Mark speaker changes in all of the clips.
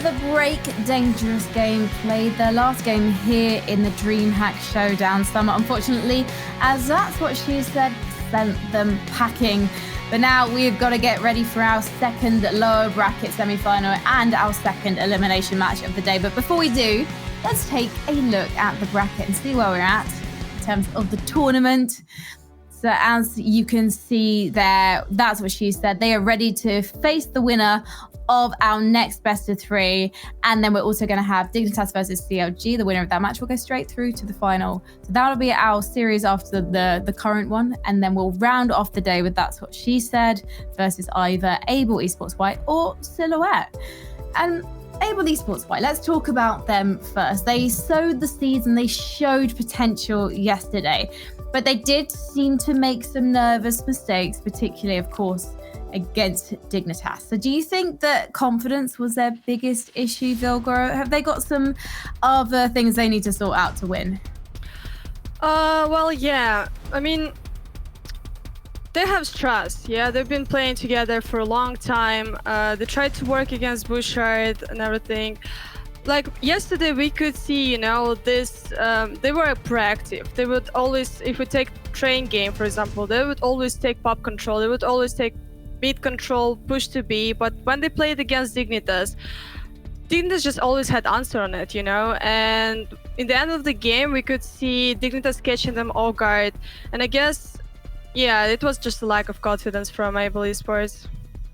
Speaker 1: the Break Dangerous game played their last game here in the DreamHack Showdown summer. Unfortunately, as that's what she said, sent them packing. But now we've got to get ready for our second lower bracket semi-final and our second elimination match of the day. But before we do, let's take a look at the bracket and see where we're at in terms of the tournament. So as you can see there, that's what she said. They are ready to face the winner of our next best of three. And then we're also going to have Dignitas versus CLG. The winner of that match will go straight through to the final. So that'll be our series after the current one. And then we'll round off the day with That's What She Said versus either Able Esports White or Silhouette. And Able Esports White, let's talk about them first. They sowed the seeds and they showed potential yesterday. But they did seem to make some nervous mistakes, particularly, of course, against Dignitas. So do you think that confidence was their biggest issue, Vilgro? Have they got some other things they need to sort out to win?
Speaker 2: Well, yeah. I mean, they have trust. Yeah, they've been playing together for a long time. They tried to work against Bouchard and everything. Like yesterday, we could see, this. They were proactive. They would always, if we take train game, for example, they would always take pop control. They would always take mid control, push to B. But when they played against Dignitas just always had answer on it, And in the end of the game, we could see Dignitas catching them off guard. And I guess, yeah, it was just a lack of confidence from Able Esports.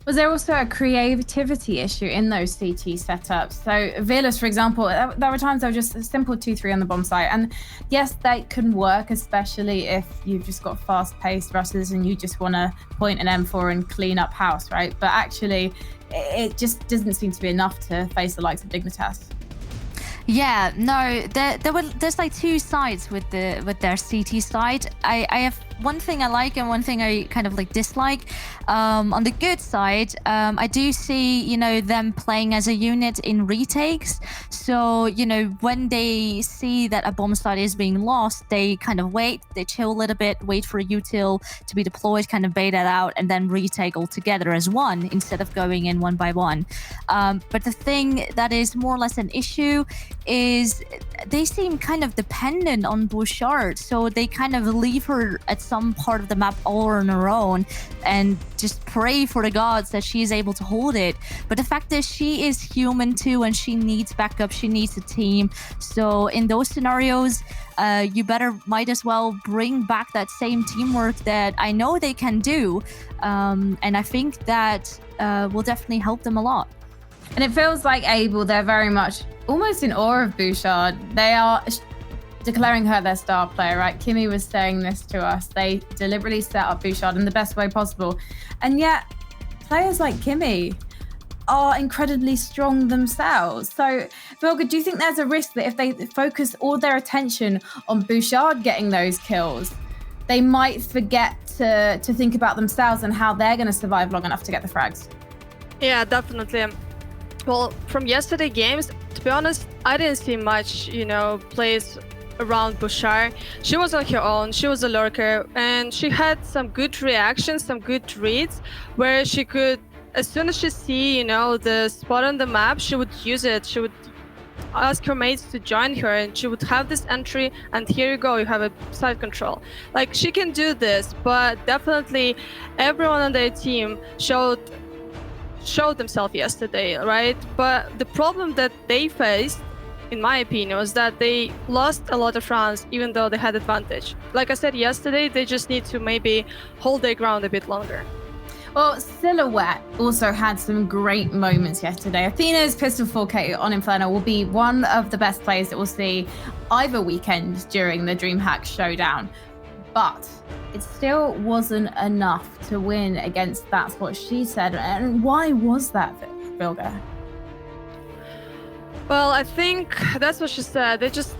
Speaker 1: Was there also a creativity issue in those CT setups? So Velas, for example, there were times they were just a simple 2-3 on the bomb site. And yes, that can work, especially if you've just got fast-paced rushes and you just want to point an M4 and clean up house, right? But actually, it just doesn't seem to be enough to face the likes of Dignitas.
Speaker 3: Yeah, no, there's like two sides with their CT side. I have one thing I like and one thing I kind of like dislike. On the good side, I do see, them playing as a unit in retakes. So, when they see that a bomb site is being lost, they kind of wait, they chill a little bit, wait for a util to be deployed, kind of bait that out, and then retake all together as one instead of going in one by one. But the thing that is more or less an issue is they seem kind of dependent on Bouchard, so they kind of leave her at some part of the map all on her own and just pray for the gods that she is able to hold it. But the fact is she is human too, and she needs backup, she needs a team. So in those scenarios, you might as well bring back that same teamwork that I know they can do, and I think that will definitely help them a lot.
Speaker 1: And it feels like Able, they're very much almost in awe of Bouchard. They are declaring her their star player, right? Kimmy was saying this to us. They deliberately set up Bouchard in the best way possible. And yet, players like Kimmy are incredibly strong themselves. So, Vilga, do you think there's a risk that if they focus all their attention on Bouchard getting those kills, they might forget to think about themselves and how they're going to survive long enough to get the frags?
Speaker 2: Yeah, definitely. Well, from yesterday games, to be honest, I didn't see much, plays around Bouchard. She was on her own, she was a lurker, and she had some good reactions, some good reads, where she could, as soon as she see, the spot on the map, she would use it. She would ask her mates to join her, and she would have this entry, and here you go, you have a side control. Like, she can do this, but definitely everyone on their team showed themselves yesterday, right? But the problem that they faced, in my opinion, was that they lost a lot of rounds even though they had advantage. Like I said yesterday, they just need to maybe hold their ground a bit longer.
Speaker 1: Well, Silhouette also had some great moments yesterday. Athena's Pistol 4K on Inferno will be one of the best plays that we'll see either weekend during the DreamHack Showdown. But it still wasn't enough to win against That's What She Said. And why was that, Vilga?
Speaker 2: Well, I think that's what she said. They just,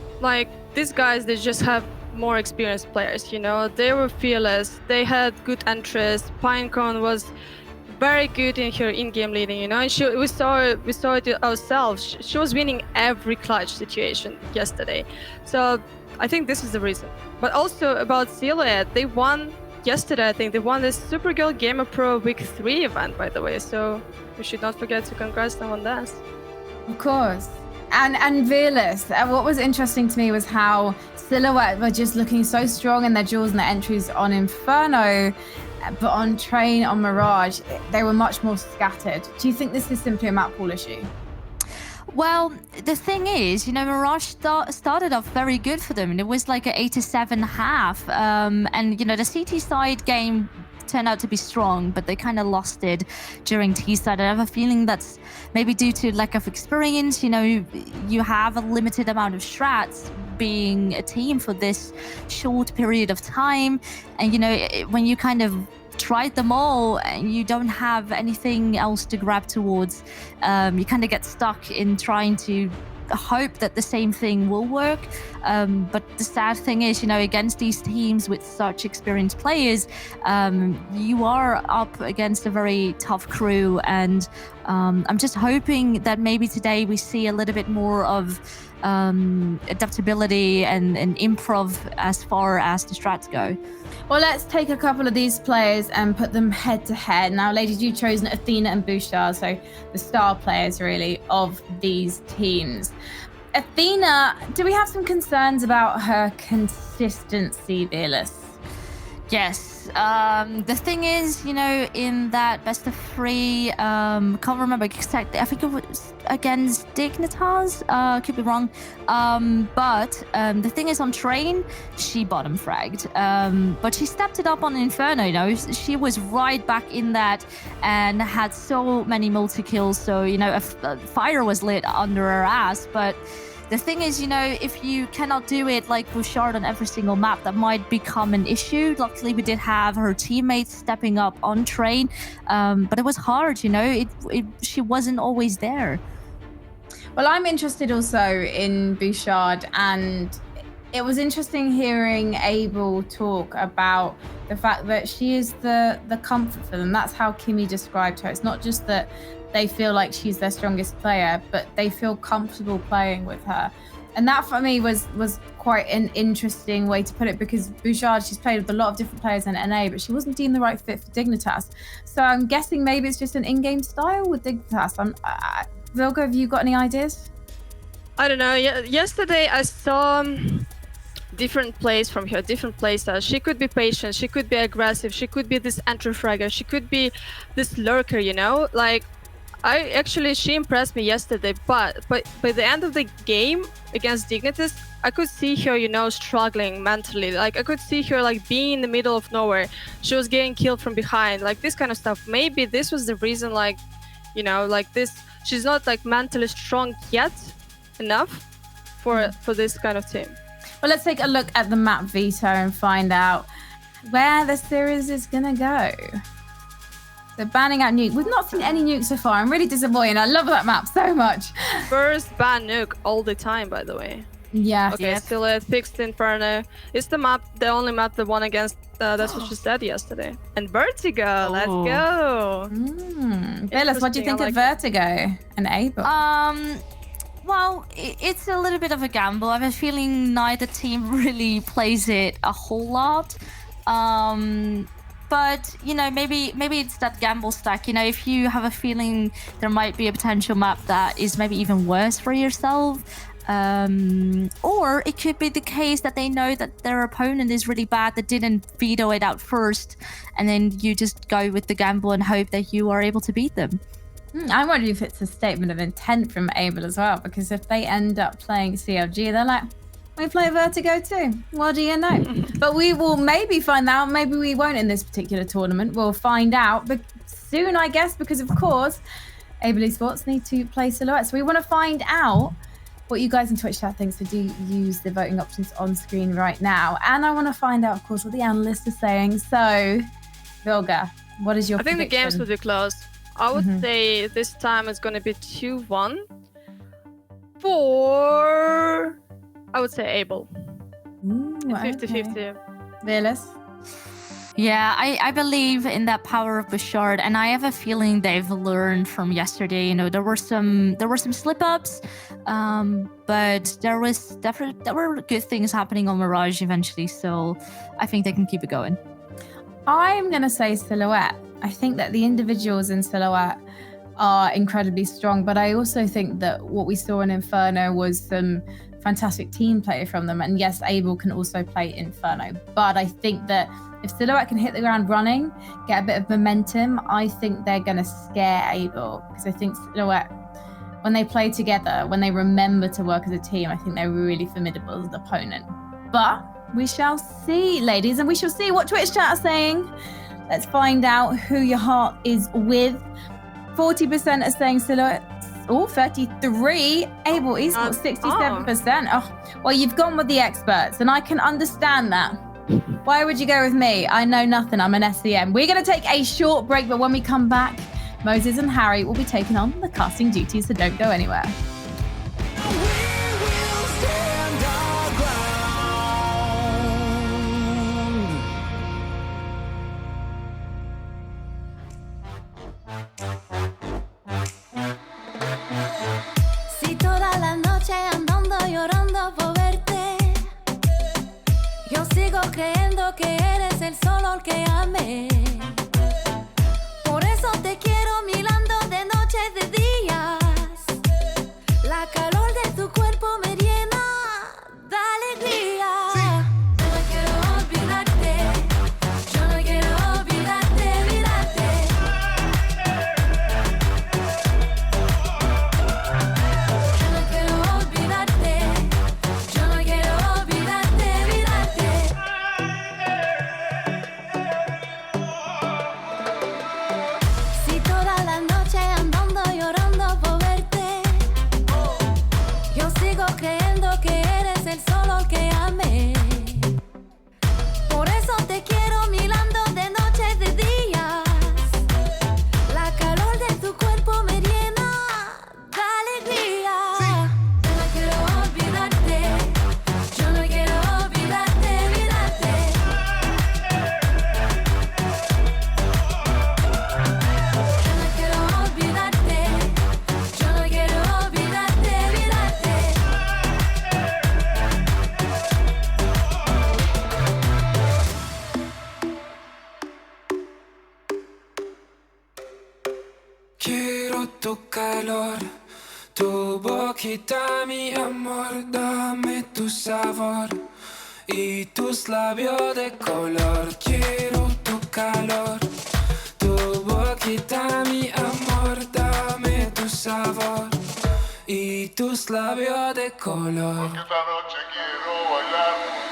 Speaker 2: these guys, they just have more experienced players, They were fearless. They had good entries. Pinecone was very good in her in-game leading, And we saw it ourselves. She was winning every clutch situation yesterday. So I think this is the reason. But also about Silhouette, they won yesterday, I think. They won the Supergirl Gamer Pro Week 3 event, by the way. So we should not forget to congrats them on that.
Speaker 1: Of course. And Fearless. What was interesting to me was how Silhouette were just looking so strong in their duels and their entries on Inferno, but on Train, on Mirage, they were much more scattered. Do you think this is simply a map pool issue?
Speaker 3: Well, the thing is, Mirage started off very good for them, and it was like an 8-7 half. And the CT side game turned out to be strong, but they kind of lost it during T side. I have a feeling that's maybe due to lack of experience. You have a limited amount of strats being a team for this short period of time, and when you kind of tried them all and you don't have anything else to grab towards, you kind of get stuck in trying to hope that the same thing will work. But the sad thing is, against these teams with such experienced players, you are up against a very tough crew, and I'm just hoping that maybe today we see a little bit more of adaptability and improv as far as the strats go.
Speaker 1: Well, let's take a couple of these players and put them head to head. Now, ladies, you've chosen Athena and Bouchard, so the star players really of these teams. Athena, do we have some concerns about her consistency, Fearless?
Speaker 3: Yes. The thing is, in that best of 3, can't remember exactly. I think it was against Dignitas. Could be wrong. But the thing is, on Train, she bottom fragged. But she stepped it up on Inferno. She was right back in that and had so many multi kills. So a fire was lit under her ass, but. The thing is, if you cannot do it like Bouchard on every single map, that might become an issue. Luckily, we did have her teammates stepping up on Train, but it was hard, she wasn't always there.
Speaker 1: Well, I'm interested also in Bouchard, and it was interesting hearing Abel talk about the fact that she is the comfort for them. That's how Kimmy described her. It's not just that they feel like she's their strongest player, but they feel comfortable playing with her. And that for me was quite an interesting way to put it, because Bouchard, she's played with a lot of different players in NA, but she wasn't deemed the right fit for Dignitas. So I'm guessing maybe it's just an in-game style with Dignitas. Vilga, have you got any ideas?
Speaker 2: I don't know. Yesterday I saw different plays from her, different play styles. She could be patient, she could be aggressive, she could be this entry fragger, she could be this lurker, Like, she impressed me yesterday, but by the end of the game against Dignitas, I could see her, struggling mentally. Like, I could see her, like, being in the middle of nowhere. She was getting killed from behind, like, this kind of stuff. Maybe this was the reason, like, like this, she's not, like, mentally strong yet enough for this kind of team.
Speaker 1: Well, let's take a look at the map veto and find out where the series is gonna go. So banning out nuke. We've not seen any nukes so far. I'm really disappointed. I love that map so much.
Speaker 2: First ban nuke all the time, by the way.
Speaker 1: Yeah.
Speaker 2: Okay, still it fixed Inferno. It's the only map that won against, that's what she said yesterday. And Vertigo, let's go.
Speaker 1: Fearless, what do you think of Vertigo and Abel?
Speaker 3: Well, it's a little bit of a gamble. I have a feeling neither team really plays it a whole lot. But, maybe it's that gamble stack. If you have a feeling there might be a potential map that is maybe even worse for yourself. Or it could be the case that they know that their opponent is really bad, that didn't veto it out first. And then you just go with the gamble and hope that you are able to beat them.
Speaker 1: I'm wondering if it's a statement of intent from Abel as well, because if they end up playing CLG, they're like, we play Vertigo too. What do you know? But we will maybe find out. Maybe we won't in this particular tournament. We'll find out soon, I guess, because of course, Abel Esports need to play Silhouette. So we want to find out what you guys in Twitch chat think. So do use the voting options on screen right now. And I want to find out, of course, what the analysts are saying. So, Vilga, what is your prediction?
Speaker 2: I think the games will be close. I would say this time it's going to be 2-1 for, I would say, Abel. 50-50.
Speaker 1: Fearless?
Speaker 3: Yeah, I believe in that power of Bouchard, and I have a feeling they've learned from yesterday. There were some slip-ups, but there were good things happening on Mirage eventually, so I think they can keep it going.
Speaker 1: I'm going to say Silhouette. I think that the individuals in Silhouette are incredibly strong, but I also think that what we saw in Inferno was some fantastic team play from them. And yes, Abel can also play Inferno, but I think that if Silhouette can hit the ground running, get a bit of momentum, I think they're going to scare Abel, because I think Silhouette, when they play together, when they remember to work as a team, I think they're really formidable as an opponent. But we shall see, ladies, and we shall see what Twitch chat are saying. Let's find out who your heart is with. 40% are saying Silhouette. Oh, 33. Abel Esports, 67%. Oh, well, you've gone with the experts, and I can understand that. Why would you go with me? I know nothing. I'm an SEM. We're going to take a short break, but when we come back, Moses and Harry will be taking on the casting duties, so don't go anywhere.
Speaker 4: Si toda la noche andando llorando por verte, yo sigo creyendo que eres el solo que amé. Por eso te quiero mirando de noche y de días. La calor de tu cuerpo me llena de alegría. Yo no quiero olvidarte, yo no quiero olvidarte, mirarte. Yo no quiero olvidarte, yo no quiero olvidarte, mirarte. Si toda la noche andando llorando por verte, yo sigo creyendo que eres el solo que amé. Por eso te quiero mirando de noche y de días. La calor de tu cuerpo me llena de alegría. Yo no quiero olvidarte, yo no quiero olvidarte, mirarte. Yo no quiero olvidarte, yo no quiero olvidarte, mirarte.
Speaker 5: Quiero tu calor, tu boquita, mi amor, dame tu sabor y tus labios de color. Quiero tu calor, tu boquita, mi amor, dame tu sabor y tus labios de color.
Speaker 6: Esta noche quiero bailar.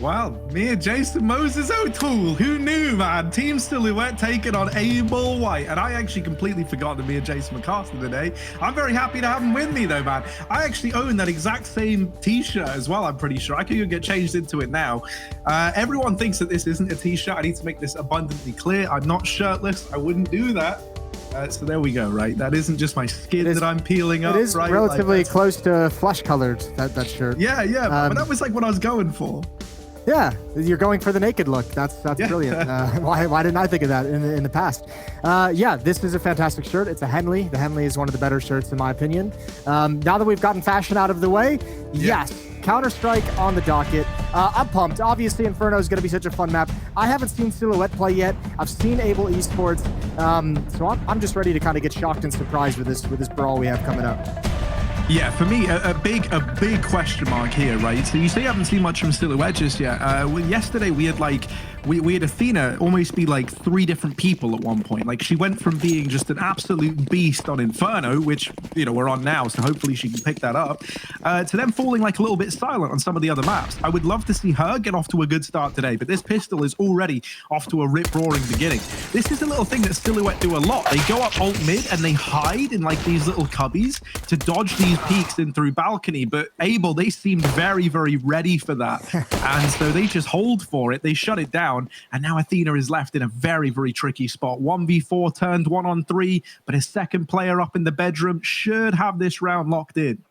Speaker 7: Wow, Mia Jason Moses O'Toole. Who knew, man? Team Silhouette taking on Abel White. And I actually completely forgot that Mia Jason McCarthy today. I'm very happy to have him with me, though, man. I actually own that exact same t-shirt as well, I'm pretty sure. I could even get changed into it now. Everyone thinks that this isn't a t-shirt. I need to make this abundantly clear. I'm not shirtless. I wouldn't do that. So there we go, right? That isn't just my skin that I'm peeling up,
Speaker 8: right? It is
Speaker 7: right?
Speaker 8: relatively
Speaker 7: like
Speaker 8: close to flesh-colored, that shirt.
Speaker 7: Yeah, but that was like what I was going for.
Speaker 8: Yeah, you're going for the naked look. That's brilliant. Why didn't I think of that in the past? Yeah, this is a fantastic shirt. It's a Henley. The Henley is one of the better shirts in my opinion. Now that we've gotten fashion out of the way, yes, Counter-Strike on the docket. I'm pumped. Obviously, Inferno is going to be such a fun map. I haven't seen Silhouette play yet. I've seen Abel Esports, so I'm just ready to kind of get shocked and surprised with this brawl we have coming up.
Speaker 7: Yeah, for me, a big question mark here, right? So you say you haven't seen much from Silhouette just yet. Yesterday we had we had Athena almost be like 3 different people at one point. Like she went from being just an absolute beast on Inferno, which we're on now, so hopefully she can pick that up, to then falling like a little bit silent on some of the other maps. I would love to see her get off to a good start today, but this pistol is already off to a rip-roaring beginning. This is a little thing that Silhouette do a lot. They go up alt mid and they hide in like these little cubbies to dodge these peeks in through balcony, but Abel, they seemed very, very ready for that. And so they just hold for it. They shut it down. And now Athena is left in a very, very tricky spot. 1v4 turned 1-on-3, but his second player up in the bedroom should have this round locked in.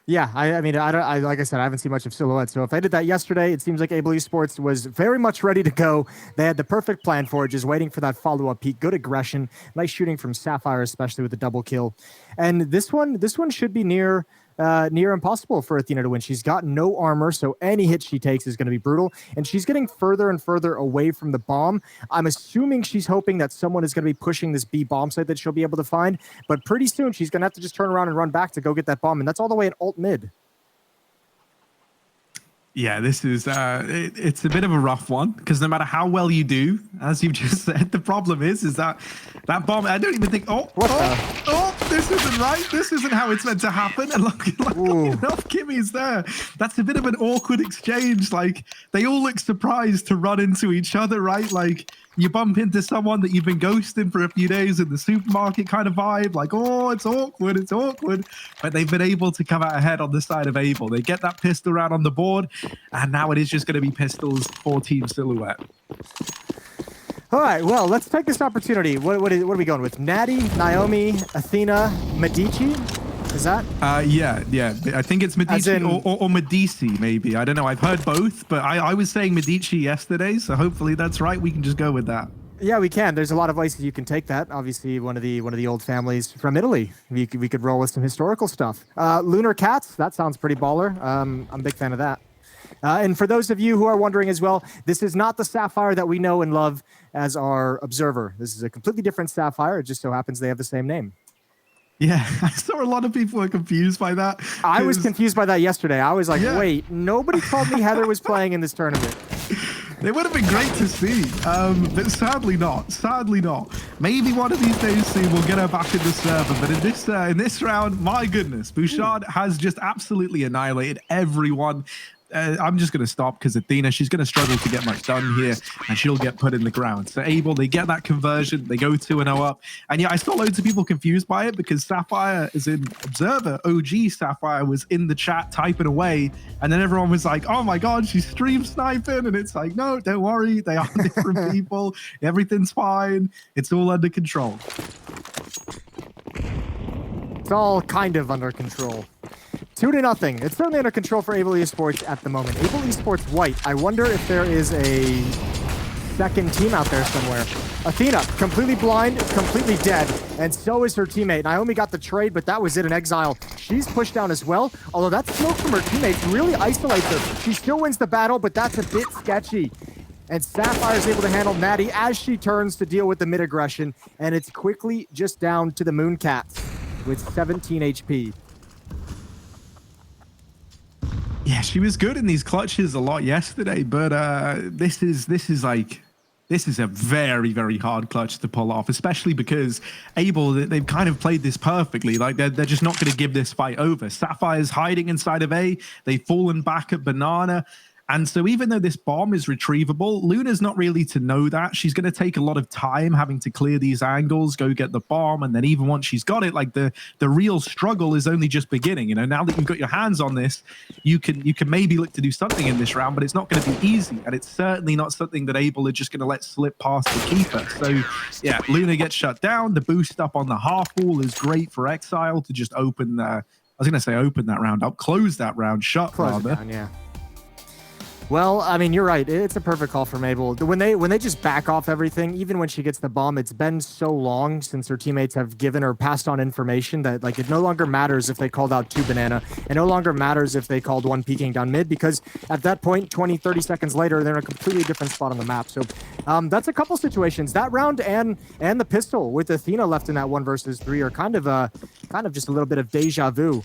Speaker 8: Yeah, I mean, like I said, I haven't seen much of Silhouette. So if they did that yesterday, it seems like Able Esports was very much ready to go. They had the perfect plan for it, just waiting for that follow-up peak. Good aggression, nice shooting from Sapphire, especially with the double kill. And this one should be near impossible for Athena to win. She's got no armor, so any hit she takes is going to be brutal. And she's getting further and further away from the bomb. I'm assuming she's hoping that someone is going to be pushing this B bomb site that she'll be able to find. But pretty soon, she's going to have to just turn around and run back to go get that bomb. And that's all the way at alt mid.
Speaker 7: Yeah, this is it's a bit of a rough one because no matter how well you do, as you've just said, the problem is that bomb. I don't even think. This isn't right. This isn't how it's meant to happen. And look enough, Kimmy's there. That's a bit of an awkward exchange. Like they all look surprised to run into each other, right? Like you bump into someone that you've been ghosting for a few days in the supermarket kind of vibe. Like, oh, it's awkward. But they've been able to come out ahead on the side of Able. They get that pistol round on the board, and now it is just going to be pistols for Team Silhouette.
Speaker 8: All right, well, let's take this opportunity. What are we going with? Natty, Naomi, Athena, Medici? Is that?
Speaker 7: Yeah. I think it's Medici or Medici, maybe. I don't know. I've heard both, but I was saying Medici yesterday, so hopefully that's right. We can just go with that.
Speaker 8: Yeah, we can. There's a lot of ways you can take that. Obviously, one of the old families from Italy. We could roll with some historical stuff. Lunar Cats, that sounds pretty baller. I'm a big fan of that. And for those of you who are wondering as well, this is not the Sapphire that we know and love as our observer. This is a completely different Sapphire. It just so happens they have the same name.
Speaker 7: Yeah, I saw a lot of people were confused by that.
Speaker 8: I was confused by that yesterday. I was like, wait, nobody told me Heather was playing in this tournament.
Speaker 7: It would have been great to see, but sadly not. Maybe one of these days soon we'll get her back in the server, but in this round, my goodness, Bouchard has just absolutely annihilated everyone. I'm just going to stop because Athena, she's going to struggle to get much done here, and she'll get put in the ground. So Able, they get that conversion, they go 2-0 up. And yeah, I saw loads of people confused by it because Sapphire is in Observer. OG Sapphire was in the chat typing away, and then everyone was like, oh my God, she's stream sniping. And it's like, no, don't worry. They are different people. Everything's fine. It's all under control.
Speaker 8: It's all kind of under control. 2-0. It's certainly under control for Able Esports at the moment. Able Esports white. I wonder if there is a second team out there somewhere. Athena, completely blind, completely dead, and so is her teammate. Naomi got the trade, but that was it in exile. She's pushed down as well, although that smoke from her teammates really isolates her. She still wins the battle, but that's a bit sketchy. And Sapphire is able to handle Natty as she turns to deal with the mid-aggression, and it's quickly just down to the Mooncats with 17 HP.
Speaker 7: Yeah, she was good in these clutches a lot yesterday, but this is a very, very hard clutch to pull off, especially because Able, they've kind of played this perfectly. Like they're just not going to give this fight over. Sapphire's hiding inside of A. They've fallen back at Banana. And so even though this bomb is retrievable, Luna's not really to know that. She's going to take a lot of time having to clear these angles, go get the bomb. And then even once she's got it, like the real struggle is only just beginning. You know, now that you've got your hands on this, you can maybe look to do something in this round, but it's not going to be easy. And it's certainly not something that Able are just going to let slip past the keeper. So yeah, Luna gets shut down. The boost up on the half wall is great for Exile to just open I was going to say open that round up, close that round shut rather.
Speaker 8: Down, yeah. Well, I mean, you're right. It's a perfect call from Able. When they just back off everything, even when she gets the bomb, it's been so long since her teammates have given or passed on information that like it no longer matters if they called out 2 Banana. It no longer matters if they called 1 peeking down mid, because at that point, 20, 30 seconds later, they're in a completely different spot on the map. So that's a couple situations. That round and the pistol with Athena left in that 1 versus 3 are kind of just a little bit of deja vu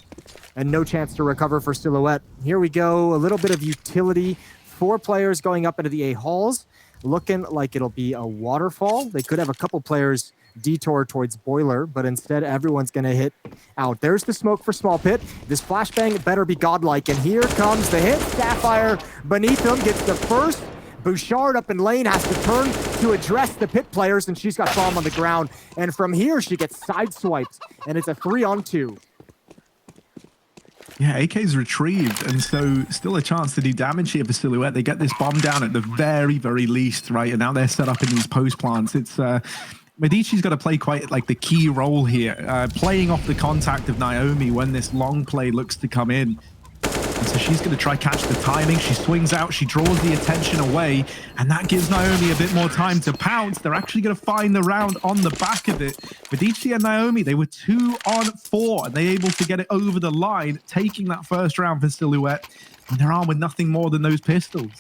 Speaker 8: and no chance to recover for Silhouette. Here we go. A little bit of utility. 4 players going up into the A halls, looking like it'll be a waterfall. They could have a couple players detour towards Boiler, but instead everyone's going to hit out. There's the smoke for Small Pit. This flashbang better be godlike, and here comes the hit. Sapphire beneath him gets the first. Bouchard up in lane has to turn to address the pit players, and she's got bomb on the ground. And from here, she gets sideswiped, and it's a 3-on-2.
Speaker 7: Yeah, AK's retrieved, and so still a chance to do damage here for Silhouette. They get this bomb down at the very, very least, right? And now they're set up in these post plants. It's Medici's got to play quite like the key role here, playing off the contact of Naomi when this long play looks to come in. And so she's going to try catch the timing. She swings out, she draws the attention away, and that gives Naomi a bit more time to pounce. They're actually going to find the round on the back of it. Medici and Naomi, they were 2 on 4, and they're able to get it over the line, taking that first round for Silhouette. And they're armed with nothing more than those pistols.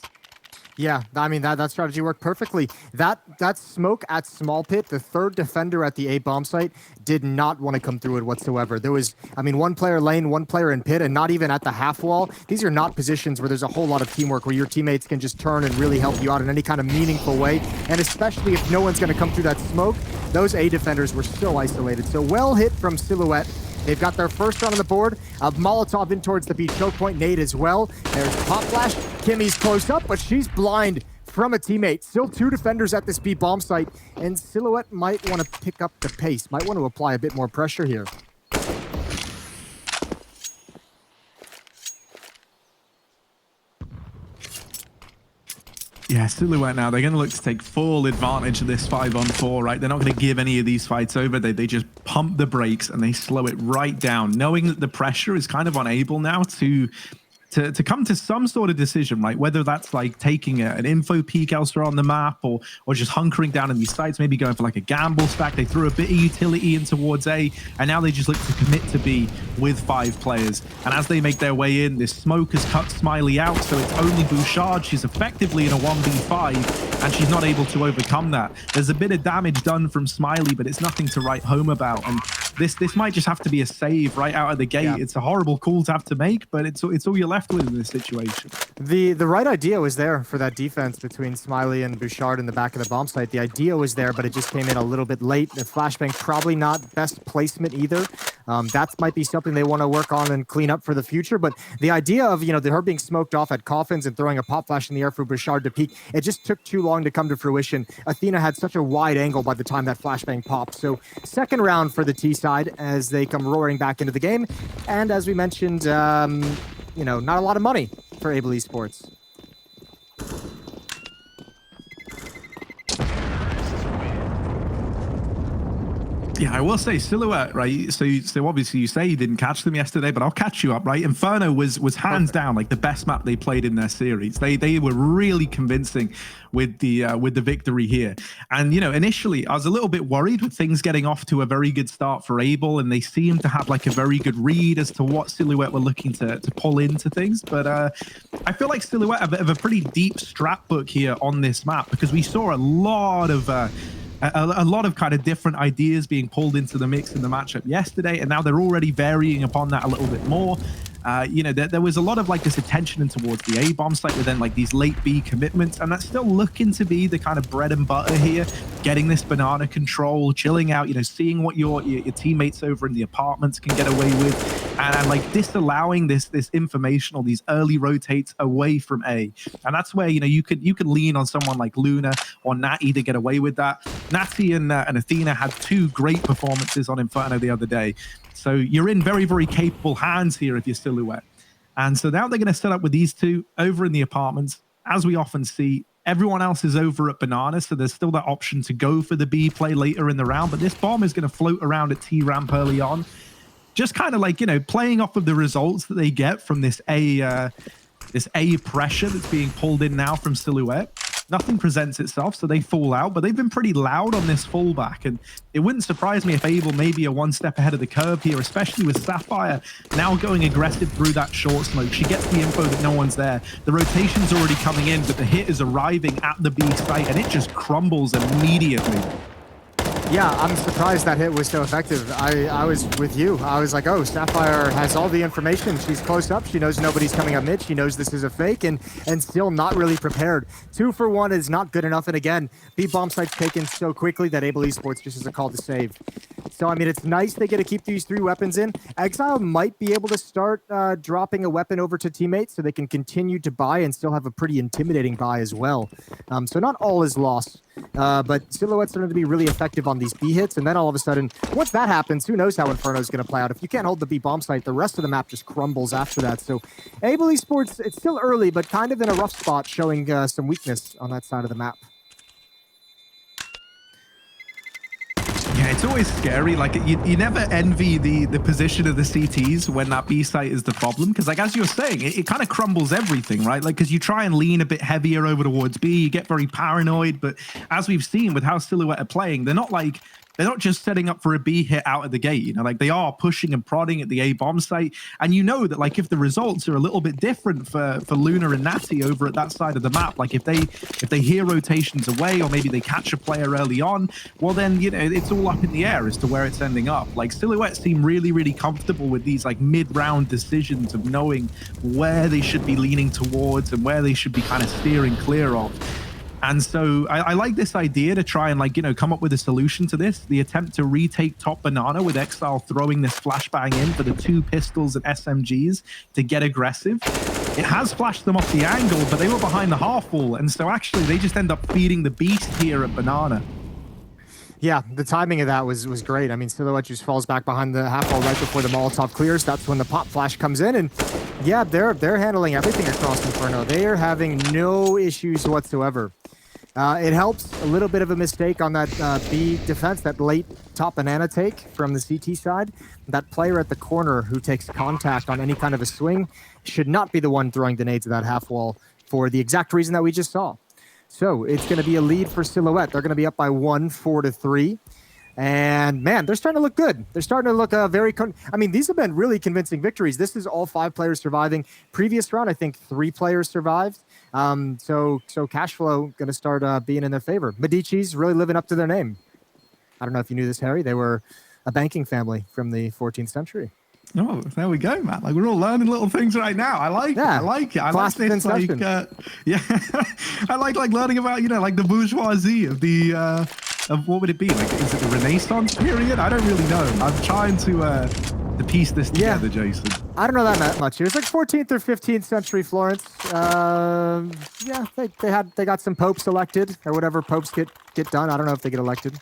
Speaker 8: Yeah, I mean, that strategy worked perfectly. That smoke at Small Pit, the third defender at the A bomb site, did not want to come through it whatsoever. There was, I mean, one player lane, one player in pit, and not even at the half wall. These are not positions where there's a whole lot of teamwork, where your teammates can just turn and really help you out in any kind of meaningful way. And especially if no one's going to come through that smoke, those A defenders were so isolated. So well hit from Silhouette. They've got their first run on the board. Molotov in towards the B choke point. Nade as well. There's Pop Flash. Kimmy's close up, but she's blind from a teammate. Still 2 defenders at this B bomb site, and Silhouette might want to pick up the pace, might want to apply a bit more pressure here.
Speaker 7: Yeah, Silhouette now, they're going to look to take full advantage of this 5-on-4, right? They're not going to give any of these fights over. They just pump the brakes and they slow it right down, knowing that the pressure is kind of unable now to come to some sort of decision, right? Whether that's like taking an info peek elsewhere on the map or just hunkering down in these sites, maybe going for like a gamble stack. They threw a bit of utility in towards A, and now they just look to commit to B with 5 players. And as they make their way in, this smoke has cut Smiley out, so it's only Bouchard. She's effectively in a 1v5, and she's not able to overcome that. There's a bit of damage done from Smiley, but it's nothing to write home about. And this might just have to be a save right out of the gate. Yeah. It's a horrible call to have to make, but it's all you're left with in this situation.
Speaker 8: The right idea was there for that defense between Smiley and Bouchard in the back of the bomb site. The idea was there, but it just came in a little bit late. The flashbang probably not best placement either. That might be something they want to work on and clean up for the future. But the idea of, you know, her being smoked off at coffins and throwing a pop flash in the air for Bouchard to peek, it just took too long to come to fruition. Athena had such a wide angle by the time that flashbang popped. So second round for the T side as they come roaring back into the game. And as we mentioned, you know, not a lot of money for Able Esports.
Speaker 7: Yeah, I will say Silhouette, right? So obviously you say you didn't catch them yesterday, but I'll catch you up, right? Inferno was hands down like the best map they played in their series. They were really convincing with the victory here. And you know, initially I was a little bit worried with things getting off to a very good start for Able, and they seemed to have like a very good read as to what Silhouette were looking to pull into things. But I feel like Silhouette have a pretty deep strat book here on this map, because we saw a lot of kind of different ideas being pulled into the mix in the matchup yesterday, and now they're already varying upon that a little bit more. You know, there was a lot of like this attention in towards the A bomb site, but then like these late B commitments, and that's still looking to be the kind of bread and butter here. Getting this banana control, chilling out, you know, seeing what your teammates over in the apartments can get away with, and like disallowing this information or these early rotates away from A. And that's where, you know, you could lean on someone like Luna or Natty to get away with that. Natty and Athena had 2 great performances on Inferno the other day. So you're in very, very capable hands here if you're Silhouette. And so now they're going to set up with these 2 over in the apartments. As we often see, everyone else is over at Banana, so there's still that option to go for the B play later in the round. But this bomb is going to float around at T ramp early on. Just kind of like, you know, playing off of the results that they get from this A pressure that's being pulled in now from Silhouette. Nothing presents itself, so they fall out, but they've been pretty loud on this fallback, and it wouldn't surprise me if Able maybe are 1 step ahead of the curve here, especially with Sapphire now going aggressive through that short smoke. She gets the info that no one's there. The rotation's already coming in, but the hit is arriving at the B site, and it just crumbles immediately.
Speaker 8: Yeah, I'm surprised that hit was so effective. I was with you. I was like, oh, Sapphire has all the information. She's close up. She knows nobody's coming up mid. She knows this is a fake, and still not really prepared. 2 for 1 is not good enough. And again, B bomb site's taken so quickly that Able Esports just is a call to save. So, I mean, it's nice they get to keep these 3 weapons in. Exile might be able to start dropping a weapon over to teammates so they can continue to buy and still have a pretty intimidating buy as well. So not all is lost. But Silhouette's going to be really effective on these B hits, and then all of a sudden, once that happens, who knows how Inferno is going to play out. If you can't hold the B bomb site, the rest of the map just crumbles after that. So Able Esports, it's still early, but kind of in a rough spot, showing some weakness on that side of the map.
Speaker 7: it's always scary. Like you never envy the position of the CTs when that B site is the problem, because like as you're saying, it kind of crumbles everything, right? Like because you try and lean a bit heavier over towards B, you get very paranoid. But as we've seen with how Silhouette are playing, they're not just setting up for a B hit out of the gate, you know, like they are pushing and prodding at the A bomb site. And you know that like if the results are a little bit different for Luna and Natty over at that side of the map, like if they hear rotations away or maybe they catch a player early on, well then, you know, it's all up in the air as to where it's ending up. Like Silhouette seem really, really comfortable with these like mid-round decisions of knowing where they should be leaning towards and where they should be kind of steering clear of. And so I like this idea to try and like, you know, come up with a solution to this. The attempt to retake top banana with Exile throwing this flashbang in for the 2 pistols and SMGs to get aggressive. It has flashed them off the angle, but they were behind the half wall. And so actually they just end up feeding the beast here at banana.
Speaker 8: Yeah, the timing of that was great. I mean, Silhouette just falls back behind the half wall right before the Molotov clears. That's when the pop flash comes in, and yeah, they're handling everything across Inferno. They are having no issues whatsoever. It helps a little bit of a mistake on that B defense, that late top banana take from the CT side. That player at the corner who takes contact on any kind of a swing should not be the one throwing the nades at that half wall for the exact reason that we just saw. So it's going to be a lead for Silhouette. They're going to be up by 1, 4-3. And man, they're starting to look good. They're starting to look very... I mean, these have been really convincing victories. This is all 5 players surviving. Previous round, I think 3 players survived. So cash flow going to start being in their favor. Medici's really living up to their name. I don't know if you knew this, Harry. They were a banking family from the 14th century.
Speaker 7: Oh, there we go, man. Like we're all learning little things right now. I like it. I like it. I like this. Like, yeah, I like learning about, you know, like the bourgeoisie of the of what would it be? Like, is it the Renaissance period? I don't really know. I'm trying to piece this together, Jason.
Speaker 8: I don't know that much. It was like 14th or 15th century Florence. Yeah, they got some popes elected or whatever popes get done. I don't know if they get elected.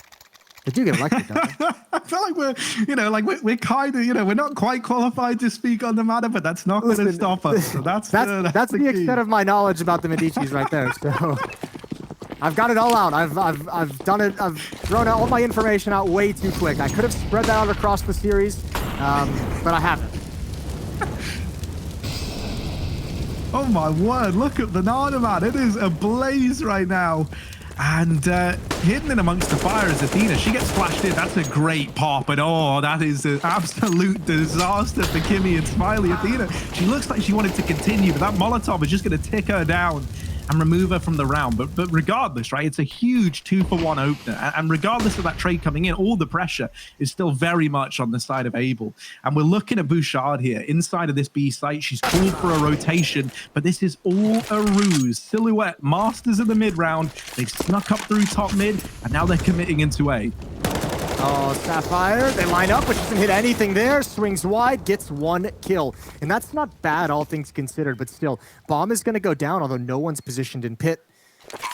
Speaker 8: They do get elected, don't they?
Speaker 7: I feel like we're kind of, you know, we're not quite qualified to speak on the matter, but that's not going to stop us. So that's
Speaker 8: the extent of my knowledge about the Medicis right there. So I've got it all out. I've done it. I've thrown all my information out way too quick. I could have spread that out across the series, but I haven't.
Speaker 7: Oh my word! Look at Banana, man. It is ablaze right now. And hidden in amongst the fire is Athena. She gets flashed in. That's a great pop. And oh, that is an absolute disaster for Kimmy and Smiley. Athena, she looks like she wanted to continue, but that Molotov is just going to tick her down and remove her from the round. But regardless, right, it's a huge 2-for-1 opener. And regardless of that trade coming in, all the pressure is still very much on the side of Abel. And we're looking at Bouchard here inside of this B site. She's called for a rotation, but this is all a ruse. Silhouette, masters of the mid round. They've snuck up through top mid, and now they're committing into A.
Speaker 8: Oh, Sapphire, they line up, but doesn't hit anything there. Swings wide, gets 1 kill. And that's not bad, all things considered, but still. Bomb is going to go down, although no one's positioned in pit.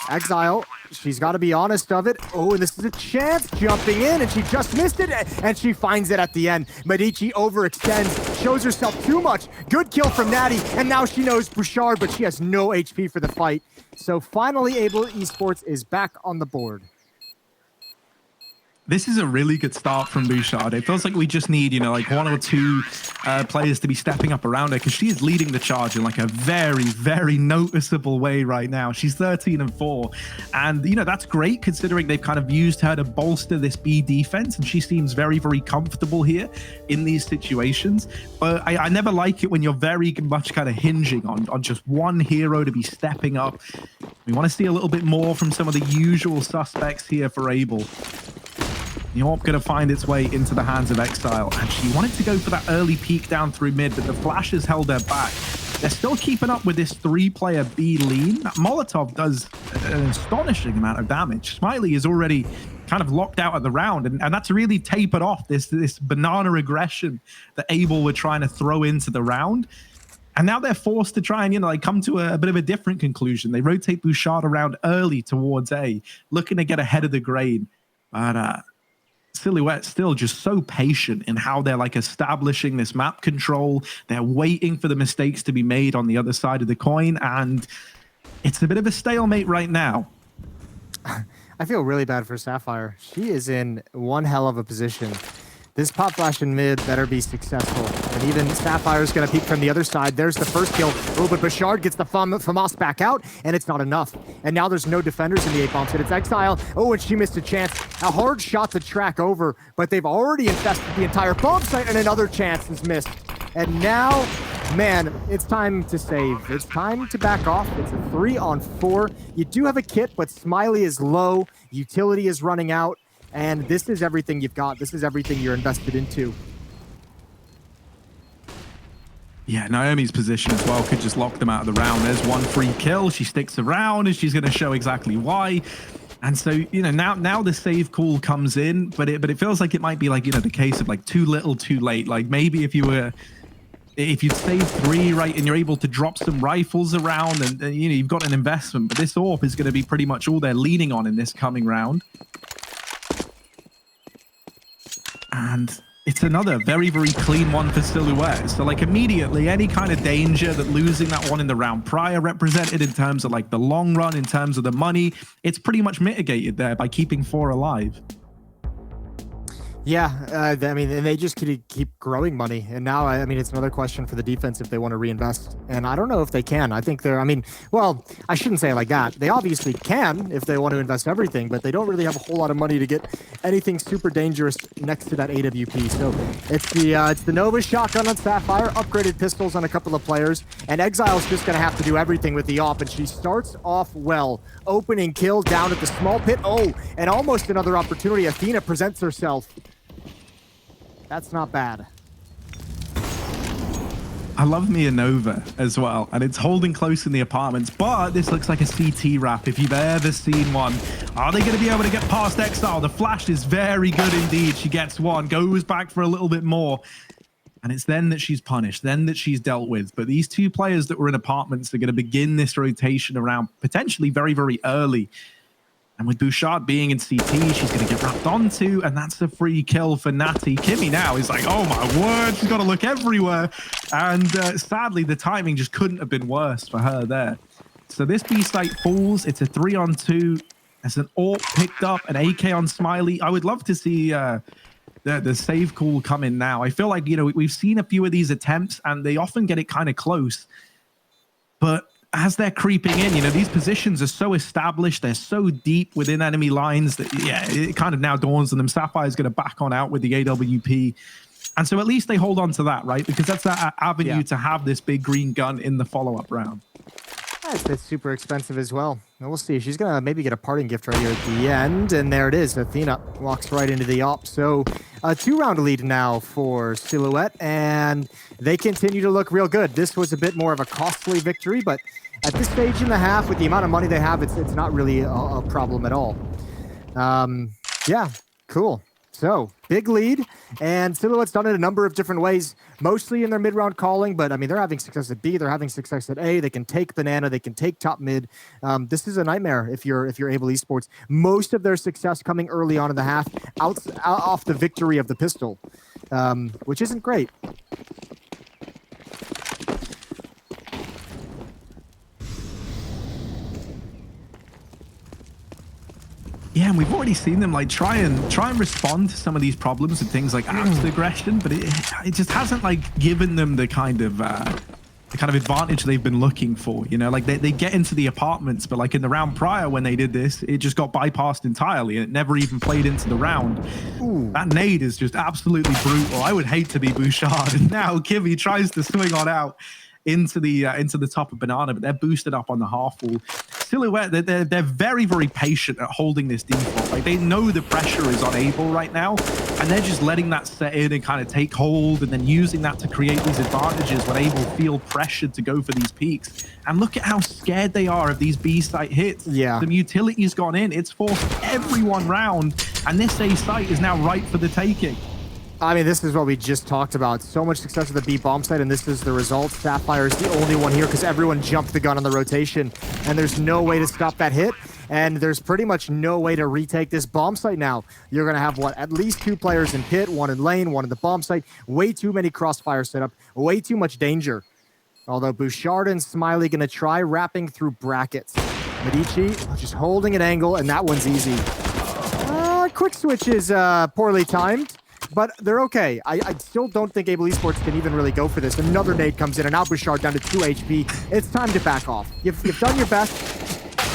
Speaker 8: Exile, she's got to be honest of it. Oh, and this is a chance, jumping in, and she just missed it, and she finds it at the end. Medici overextends, shows herself too much. Good kill from Natty, and now she knows Bouchard, but she has no HP for the fight. So finally, Able Esports is back on the board.
Speaker 7: This is a really good start from Bouchard. It feels like we just need, you know, like 1 or 2 players to be stepping up around her, because she is leading the charge in like a very, very noticeable way right now. She's 13-4. And, you know, that's great considering they've kind of used her to bolster this B defense. And she seems very, very comfortable here in these situations. But I never like it when you're very much kind of hinging on just one hero to be stepping up. We want to see a little bit more from some of the usual suspects here for Abel. Yorp going to find its way into the hands of Exile, and she wanted to go for that early peek down through mid, but the flash has held her back. They're still keeping up with this 3-player B lean. That Molotov does an astonishing amount of damage. Smiley is already kind of locked out of the round, and that's really tapered off this banana aggression that Abel were trying to throw into the round. And now they're forced to try and, you know, like come to a bit of a different conclusion. They rotate Bouchard around early towards A, looking to get ahead of the grain. But Silhouette still just so patient in how they're like establishing this map control. They're waiting for the mistakes to be made on the other side of the coin, and it's a bit of a stalemate right now.
Speaker 8: I feel really bad for Sapphire. She is in one hell of a position. This pop flash in mid better be successful. And even Sapphire's going to peek from the other side. There's the first kill. Oh, but Bouchard gets the FAMAS back out, and it's not enough. And now there's no defenders in the 8-bomb set. It's Exile. Oh, and she missed a chance. A hard shot to track over, but they've already infested the entire bomb site, and another chance is missed. And now, man, it's time to save. It's time to back off. It's a 3-on-4. You do have a kit, but Smiley is low. Utility is running out. And this is everything you've got. This is everything you're invested into.
Speaker 7: Yeah, Naomi's position as well could just lock them out of the round. There's one free kill. She sticks around, and she's going to show exactly why. And so, you know, now the save call comes in, but it feels like it might be like, you know, the case of like too little, too late. Like maybe if you'd save 3, right, and you're able to drop some rifles around, and you know, you've got an investment, but this AWP is going to be pretty much all they're leaning on in this coming round. And it's another very, very clean one for Silhouette. So, like, immediately, any kind of danger that losing that one in the round prior represented in terms of, like, the long run, in terms of the money, it's pretty much mitigated there by keeping 4 alive.
Speaker 8: Yeah, I mean, and they just keep growing money. And now, I mean, it's another question for the defense if they want to reinvest. And I don't know if they can. I think they're, I mean, well, I shouldn't say it like that. They obviously can if they want to invest everything, but they don't really have a whole lot of money to get anything super dangerous next to that AWP. So it's the Nova shotgun on Sapphire, upgraded pistols on a couple of players, and Exile's just going to have to do everything with the AWP, and she starts off well. Opening kill down at the small pit. Oh, and almost another opportunity. Athena presents herself. That's not bad.
Speaker 7: I love me a Nova as well, and it's holding close in the apartments, but this looks like a CT wrap if you've ever seen one. Are they going to be able to get past Exile? The flash is very good indeed. She gets one, goes back for a little bit more, and it's then that she's punished, then that she's dealt with. But these two players that were in apartments are going to begin this rotation around potentially very, very early. And with Bouchard being in CT, she's going to get wrapped onto, and that's a free kill for Natty. Kimmy now is like, oh my word, she's got to look everywhere. And sadly, the timing just couldn't have been worse for her there. So this B site falls. It's a 3-on-2. As an AWP picked up, an AK on Smiley. I would love to see the save call come in now. I feel like, you know, we've seen a few of these attempts, and they often get it kind of close. But as they're creeping in, you know, these positions are so established, they're so deep within enemy lines that, yeah, it kind of now dawns on them. Sapphire's going to back on out with the AWP. And so at least they hold on to that, right? Because that's that avenue to have this big green gun in the follow-up round.
Speaker 8: That's super expensive as well. And we'll see. She's going to maybe get a parting gift right here at the end. And there it is. Athena walks right into the AWP. So a 2-round lead now for Silhouette. And they continue to look real good. This was a bit more of a costly victory, but at this stage in the half, with the amount of money they have, it's not really a problem at all. Yeah, cool. So, big lead, and Silhouette's done it a number of different ways, mostly in their mid-round calling, but I mean, they're having success at B, they're having success at A, they can take Banana, they can take top mid. This is a nightmare if you're Able Esports. Most of their success coming early on in the half, off the victory of the pistol, which isn't great.
Speaker 7: Yeah, and we've already seen them like try and respond to some of these problems and things like axed aggression, but it just hasn't like given them the kind of advantage they've been looking for. You know, like they get into the apartments, but like in the round prior when they did this, it just got bypassed entirely and it never even played into the round. Ooh. That nade is just absolutely brutal. I would hate to be Bouchard, and now Kimmy tries to swing on out into the top of Banana, but they're boosted up on the half wall. Silhouette, they're very, very patient at holding this default. Like they know the pressure is on Able right now, and they're just letting that set in and kind of take hold, and then using that to create these advantages when Able feel pressured to go for these peaks. And look at how scared they are of these B site hits.
Speaker 8: Yeah,
Speaker 7: the utility's gone in. It's forced everyone round, and this A site is now ripe for the taking.
Speaker 8: I mean, this is what we just talked about. So much success with the B bomb site, and this is the result. Sapphire is the only one here because everyone jumped the gun on the rotation, and there's no way to stop that hit, and there's pretty much no way to retake this bomb site now. You're going to have, what, at least 2 players in pit, 1 in lane, 1 in the bomb site. Way too many crossfire setup, way too much danger. Although Bouchard and Smiley going to try wrapping through brackets. Medici just holding an angle, and that one's easy. Quick switch is poorly timed, but they're okay. I still don't think Able Esports can even really go for this. Another nade comes in, and now Bouchard down to 2 HP. It's time to back off. You've done your best.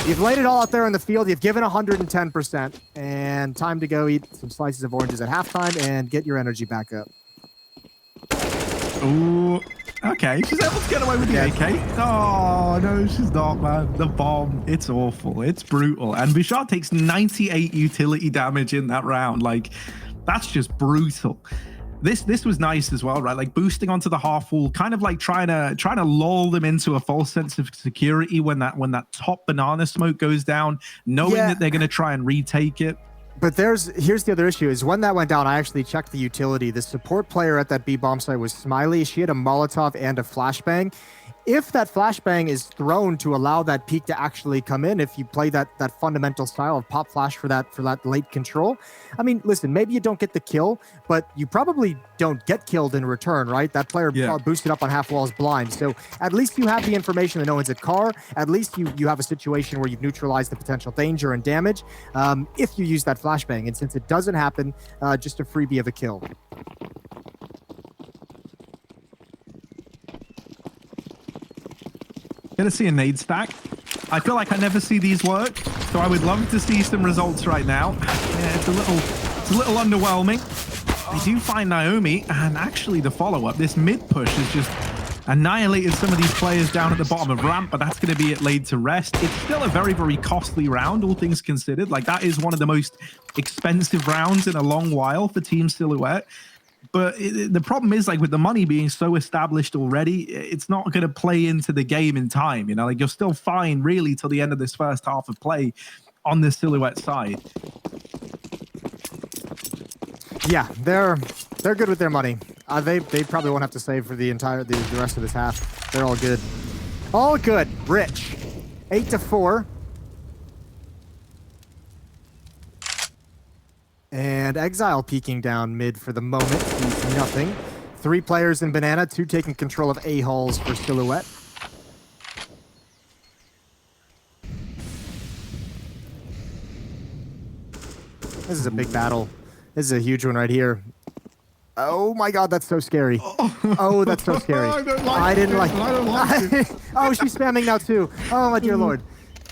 Speaker 8: You've laid it all out there in the field. You've given 110%, and time to go eat some slices of oranges at halftime and get your energy back up.
Speaker 7: Ooh. Okay, she's able to get away with the AK. Oh, no, she's not, man. The bomb, it's awful. It's brutal. And Bouchard takes 98 utility damage in that round. Like, that's just brutal. This was nice as well, right? Like boosting onto the half wall, kind of like trying to lull them into a false sense of security when that top banana smoke goes down, knowing that they're going to try and retake it.
Speaker 8: But here's the other issue is when that went down, I actually checked the utility. The support player at that B bomb site was Smiley. She had a Molotov and a flashbang. If that flashbang is thrown to allow that peak to actually come in, if you play that fundamental style of pop flash for that late control, I mean, listen, maybe you don't get the kill, but you probably don't get killed in return, right? That player boosted up on half walls blind. So at least you have the information that no one's at car. At least you have a situation where you've neutralized the potential danger and damage if you use that flashbang. And since it doesn't happen, just a freebie of a kill.
Speaker 7: Gonna see a nade stack. I feel like I never see these work, so I would love to see some results right now. Yeah, it's a little underwhelming. They do find Naomi, and actually the follow-up, this mid push has just annihilated some of these players down at the bottom of ramp, but that's going to be it laid to rest. It's still a very, very costly round, all things considered. Like, that is one of the most expensive rounds in a long while for Team Silhouette. But the problem is, like, with the money being so established already, it's not going to play into the game in time. You know, like, you're still fine, really, till the end of this first half of play on the Silhouette side.
Speaker 8: Yeah, they're good with their money. They probably won't have to save for the rest of this half. They're all good. All good. Rich. 8-4. And Exile peeking down mid for the moment. He's nothing. 3 players in Banana, 2 taking control of A-halls for Silhouette. This is a big battle. This is a huge one right here. Oh my god, that's so scary. Oh, that's so scary. I didn't like it. Oh, she's spamming now too. Oh my dear lord.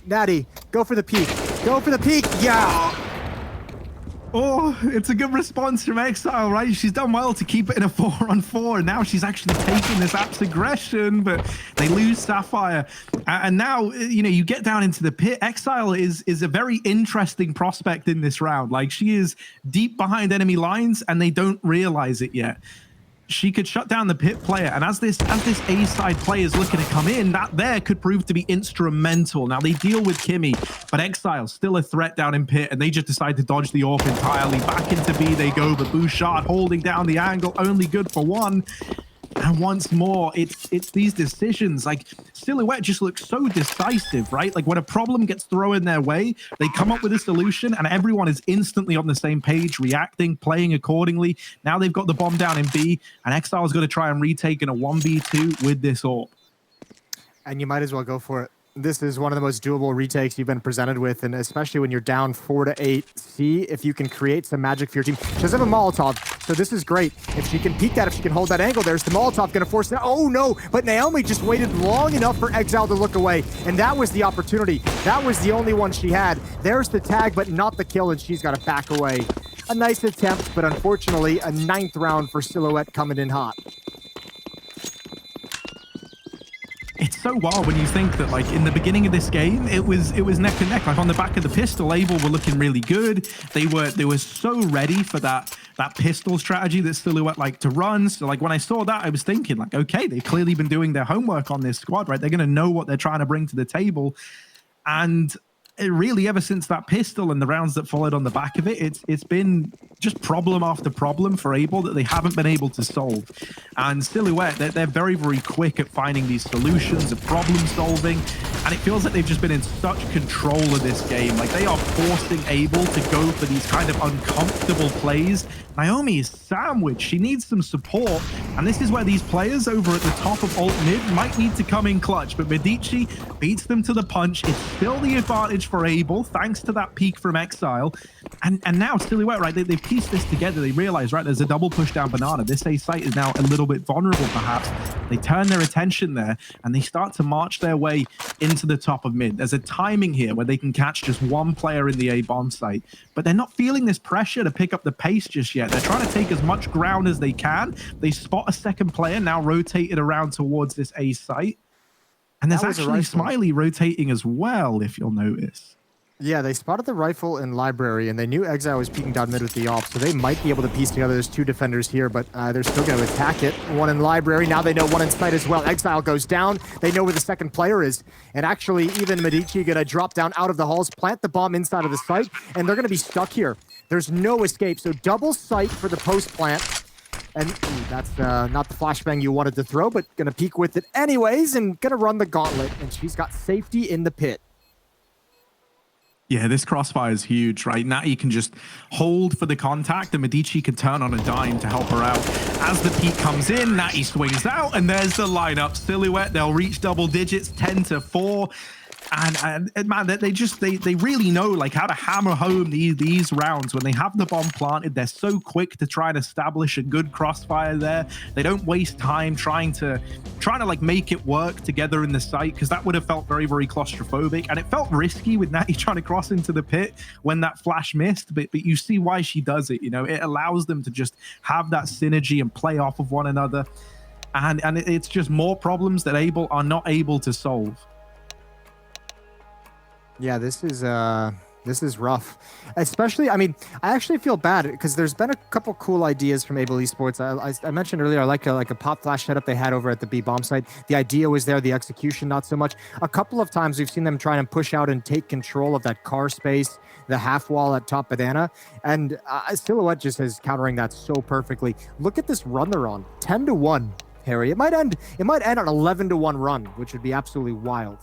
Speaker 8: Natty, go for the peak. Go for the peak. Yeah.
Speaker 7: Oh, it's a good response from Exile, right? She's done well to keep it in a 4-on-4, and now she's actually taking this Apps aggression, but they lose Sapphire. And now, you know, you get down into the pit. Exile is a very interesting prospect in this round. Like, she is deep behind enemy lines, and they don't realize it yet. She could shut down the pit player, and as this A side player is looking to come in, that there could prove to be instrumental. Now they deal with Kimmy, but Exile still a threat down in pit, and they just decide to dodge the AWP entirely. Back into B they go, but Bouchard holding down the angle, only good for 1. And once more, it's these decisions. Like, Silhouette just looks so decisive, right? Like, when a problem gets thrown their way, they come up with a solution, and everyone is instantly on the same page, reacting, playing accordingly. Now they've got the bomb down in B, and Exile's got to try and retake in a 1v2 with this AWP. And
Speaker 8: you might as well go for it. This is one of the most doable retakes you've been presented with, and especially when you're down 4-8. See if you can create some magic for your team. She doesn't have a Molotov, so this is great. If she can peek that, if she can hold that angle, there's the Molotov going to force it. Oh no, but Naomi just waited long enough for Exile to look away, and that was the opportunity. That was the only one she had. There's the tag, but not the kill, and she's got to back away. A nice attempt, but unfortunately, a 9th round for Silhouette coming in hot.
Speaker 7: It's so wild when you think that, like, in the beginning of this game, it was neck and neck. Like, on the back of the pistol, Able were looking really good. They were so ready for that pistol strategy that Silhouette like to run. So, like, when I saw that, I was thinking, like, okay, they've clearly been doing their homework on this squad, right? They're going to know what they're trying to bring to the table. And really, ever since that pistol and the rounds that followed on the back of it, it's been just problem after problem for Able that they haven't been able to solve. And Silhouette, they're very, very quick at finding these solutions, at problem solving. And it feels like they've just been in such control of this game. Like they are forcing Abel to go for these kind of uncomfortable plays. Naomi is sandwiched. She needs some support. And this is where these players over at the top of alt mid might need to come in clutch. But Medici beats them to the punch. It's still the advantage for Abel, thanks to that peak from Exile. And now Silhouette, right, they've pieced this together. They realize, right, there's a double push down Banana. This A site is now a little bit vulnerable, perhaps. They turn their attention there, and they start to march their way into the top of mid. There's a timing here where they can catch just one player in the A bomb site, but they're not feeling this pressure to pick up the pace just yet. They're trying to take as much ground as they can. They spot a second player now rotated around towards this A site. And there's actually Smiley rotating as well, if you'll notice.
Speaker 8: Yeah, they spotted the rifle in library, and they knew Exile was peeking down mid with the op, so they might be able to piece together. There's two defenders here, but they're still going to attack it. One in library. Now they know one in sight as well. Exile goes down. They know where the second player is. And actually, even Medici going to drop down out of the halls, plant the bomb inside of the site, and they're going to be stuck here. There's no escape, so double sight for the post plant. And that's not the flashbang you wanted to throw, but going to peek with it anyways, and going to run the gauntlet. And she's got safety in the pit.
Speaker 7: Yeah, this crossfire is huge, right? Natty can just hold for the contact, and Medici can turn on a dime to help her out. As the peak comes in, Natty swings out, and there's the lineup. Silhouette, they'll reach double digits, 10-4. And man, they really know like how to hammer home these rounds. When they have the bomb planted, they're so quick to try and establish a good crossfire there. They don't waste time trying to like make it work together in the site, because that would have felt very, very claustrophobic, and it felt risky with Natty trying to cross into the pit when that flash missed. But you see why she does it. You know, it allows them to just have that synergy and play off of one another, and it's just more problems that Abel are not able to solve.
Speaker 8: Yeah, this is rough. Especially, I mean, I actually feel bad because there's been a couple cool ideas from Able Esports. I mentioned earlier, I like a pop flash setup they had over at the B bomb site. The idea was there, the execution not so much. A couple of times we've seen them try and push out and take control of that car space, the half wall at top Banana, and Silhouette just is countering that so perfectly. Look at this run they're on, 10-1, Harry. It might end an 11-1 run, which would be absolutely wild.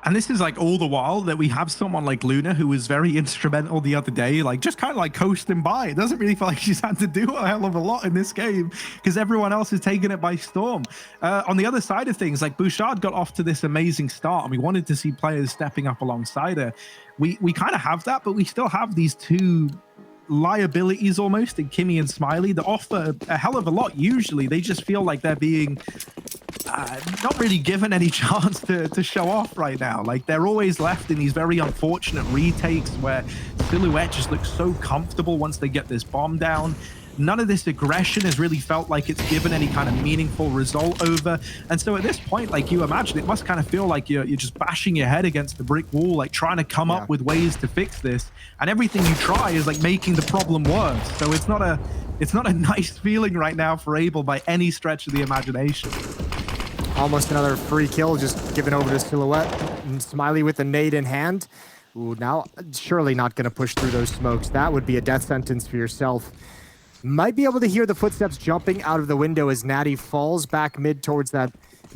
Speaker 7: And this is like all the while that we have someone like Luna, who was very instrumental the other day, like just kind of like coasting by. It doesn't really feel like she's had to do a hell of a lot in this game because everyone else is taking it by storm. On the other side of things, like Bouchard got off to this amazing start, and we wanted to see players stepping up alongside her. We kind of have that, but we still have these two liabilities almost in Kimmy and Smiley that offer a hell of a lot. Usually they just feel like they're being not really given any chance to show off right now. Like they're always left in these very unfortunate retakes where Silhouette just looks so comfortable once they get this bomb down. None of this aggression has really felt like it's given any kind of meaningful result over. And so at this point, like you imagine, it must kind of feel like you're just bashing your head against the brick wall, like trying to come up with ways to fix this. And everything you try is like making the problem worse. So it's not a nice feeling right now for Abel by any stretch of the imagination.
Speaker 8: Almost another free kill just given over to Silhouette. And Smiley with the nade in hand. Ooh, now surely not going to push through those smokes. That would be a death sentence for yourself. Might be able to hear the footsteps jumping out of the window as Natty falls back mid towards that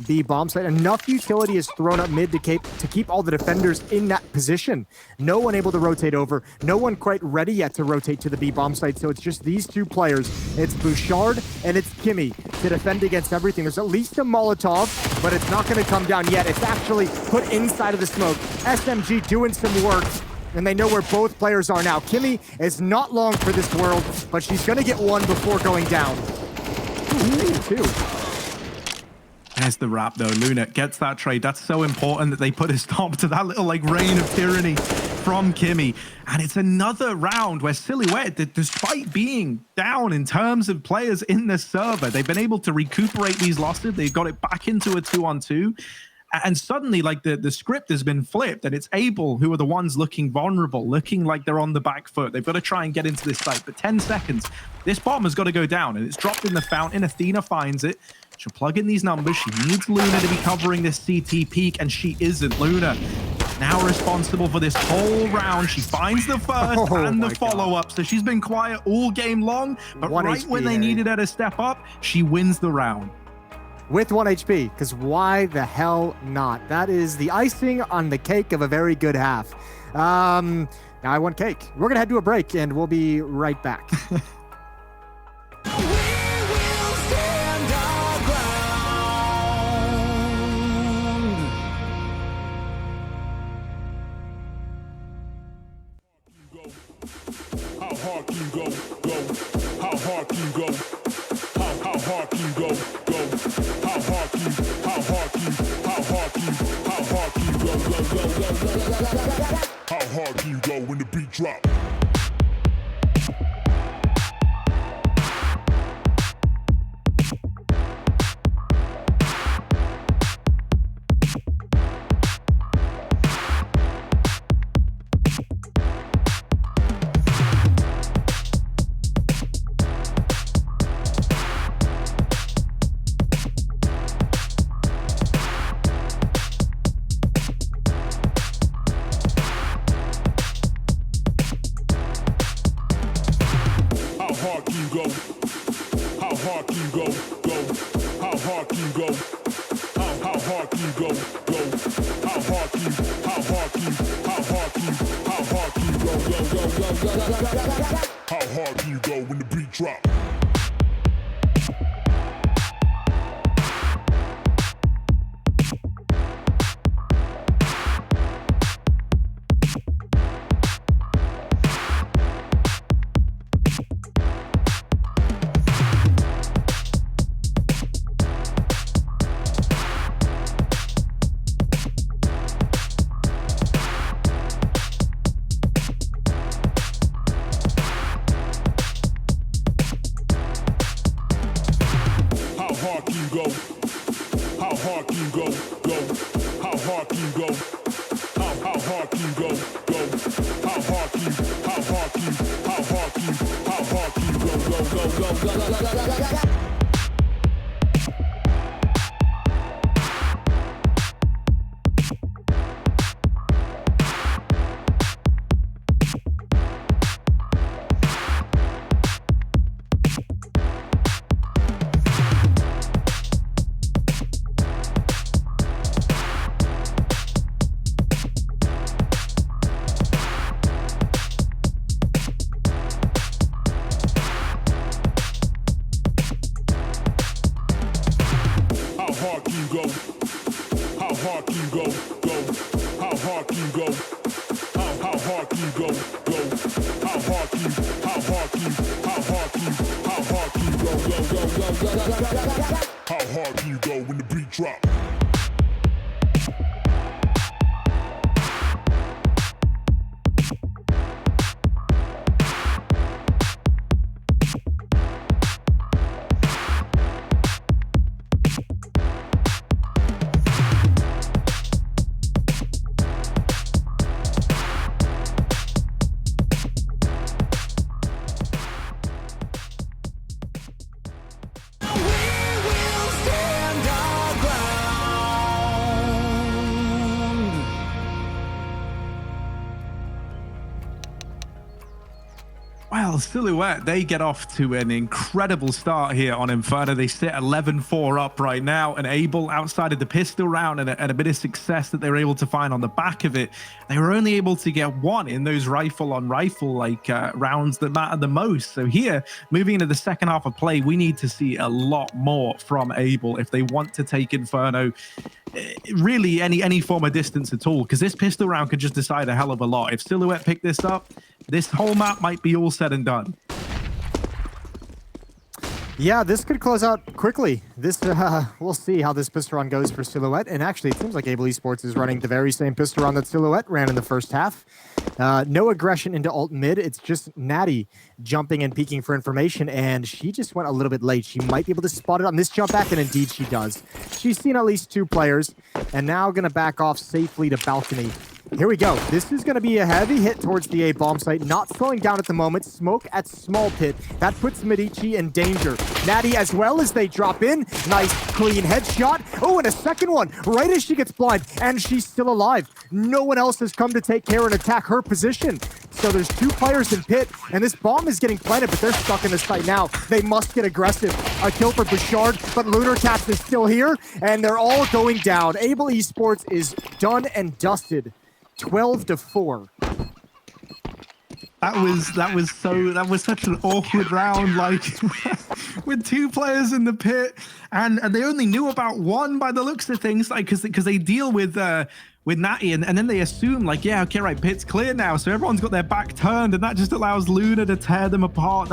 Speaker 8: B bomb site. Enough utility is thrown up mid to keep all the defenders in that position. No one able to rotate over. No one quite ready yet to rotate to the B bomb site. So it's just these two players. It's Bouchard and it's Kimmy to defend against everything. There's at least a Molotov, but it's not going to come down yet. It's actually put inside of the smoke. SMG doing some work. And they know where both players are now. Kimmy is not long for this world, but she's going to get one before going down. Ooh, two.
Speaker 7: There's the wrap though. Luna gets that trade. That's so important that they put a stop to that little like reign of tyranny from Kimmy. And it's another round where Silhouette, despite being down in terms of players in the server, they've been able to recuperate these losses. They've got it back into a 2-on-2. And suddenly, like the script has been flipped, and it's Abel who are the ones looking vulnerable, looking like they're on the back foot. They've got to try and get into this site. But 10 seconds, this bomb has got to go down, and it's dropped in the fountain. Athena finds it. She'll plug in these numbers. She needs Luna to be covering this CT peak, and she isn't. Luna now responsible for this whole round. She finds the first and the follow-up. So she's been quiet all game long, but right when they needed her to step up, she wins the round.
Speaker 8: with 1 HP, because why the hell not? That is the icing on the cake of a very good half. Now I want cake. We're going to head to a break, and we'll be right back.
Speaker 9: How hard can you go? How hard can you go? How hard can you go? How hard can you go? How hard can you go? How hard can you go when the beat drop?
Speaker 7: Well, Silhouette, they get off to an incredible start here on Inferno. They sit 11-4 up right now, and able, outside of the pistol round and a bit of success that they were able to find on the back of it, they were only able to get one in those rifle-on-rifle rounds that matter the most. So here, moving into the second half of play, we need to see a lot more from Able if they want to take Inferno really any form of distance at all, because this pistol round could just decide a hell of a lot. If Silhouette pick this up, this whole map might be all said and done.
Speaker 8: Yeah, this could close out quickly. This we'll see how this pistol run goes for Silhouette. And actually, it seems like Able Esports is running the very same pistol run that Silhouette ran in the first half. No aggression into ult mid. It's just Natty jumping and peeking for information, and she just went a little bit late. She might be able to spot it on this jump back, and indeed she does. She's seen at least two players, and now going to back off safely to balcony. Here we go. This is going to be a heavy hit towards the A bomb site. Not slowing down at the moment. Smoke at small pit. That puts Medici in danger. Natty as well as they drop in. Nice clean headshot. Oh, and a second one right as she gets blind. And she's still alive. No one else has come to take care and attack her position. So there's 2 players in pit, and this bomb is getting planted, but they're stuck in the site now. They must get aggressive. A kill for Bouchard, but Lunar Cats is still here, and they're all going down. Able Esports is done and dusted. 12-4.
Speaker 7: That was such an awkward round, like with 2 players in the pit, and they only knew about 1 by the looks of things, like because they deal with Natty, and then they assume like, yeah, okay, right, pit's clear now, so everyone's got their back turned, and that just allows Luna to tear them apart.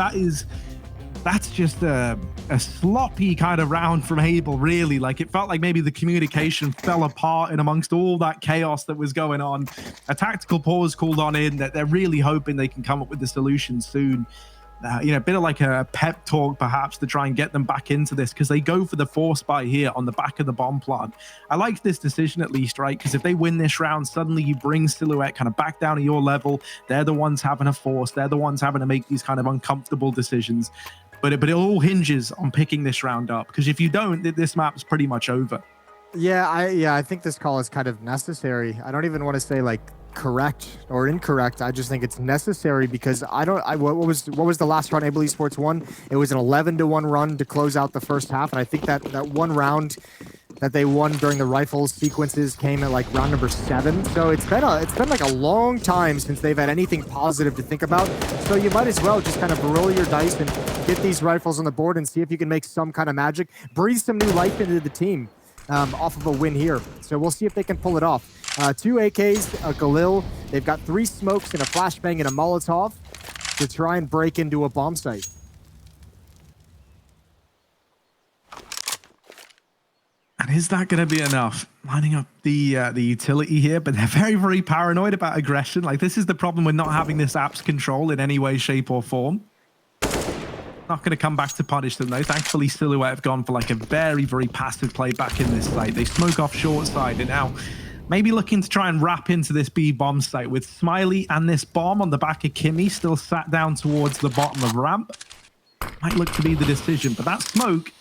Speaker 7: That's just a sloppy kind of round from Abel, really. Like, it felt like maybe the communication fell apart in amongst all that chaos that was going on. A tactical pause called on in that they're really hoping they can come up with the solution soon. A bit of like a pep talk perhaps to try and get them back into this, because they go for the force buy here on the back of the bomb plant. I like this decision at least, right? Because if they win this round, suddenly you bring Silhouette kind of back down to your level. They're the ones having a force. They're the ones having to make these kind of uncomfortable decisions. But it all hinges on picking this round up, because if you don't, this map's pretty much over.
Speaker 8: Yeah, I think this call is kind of necessary. I don't even want to say like correct or incorrect. I just think it's necessary because what was the last run Able Esports won? It was an 11-1 run to close out the first half, and I think that one round that they won during the rifles sequences came at like round number 7. So it's been like a long time since they've had anything positive to think about. So you might as well just kind of roll your dice and get these rifles on the board and see if you can make some kind of magic, breathe some new life into the team off of a win here. So we'll see if they can pull it off. 2 AKs, a Galil. They've got 3 smokes and a flashbang and a Molotov to try and break into a bomb site.
Speaker 7: And is that going to be enough? Lining up the utility here, but they're very, very paranoid about aggression. Like, this is the problem with not having this app's control in any way, shape, or form. Not going to come back to punish them, though. Thankfully, Silhouette have gone for like a very, very passive play back in this site. They smoke off short side, and now maybe looking to try and wrap into this B bomb site with Smiley and this bomb on the back of Kimmy still sat down towards the bottom of ramp. Might look to be the decision, but that smoke,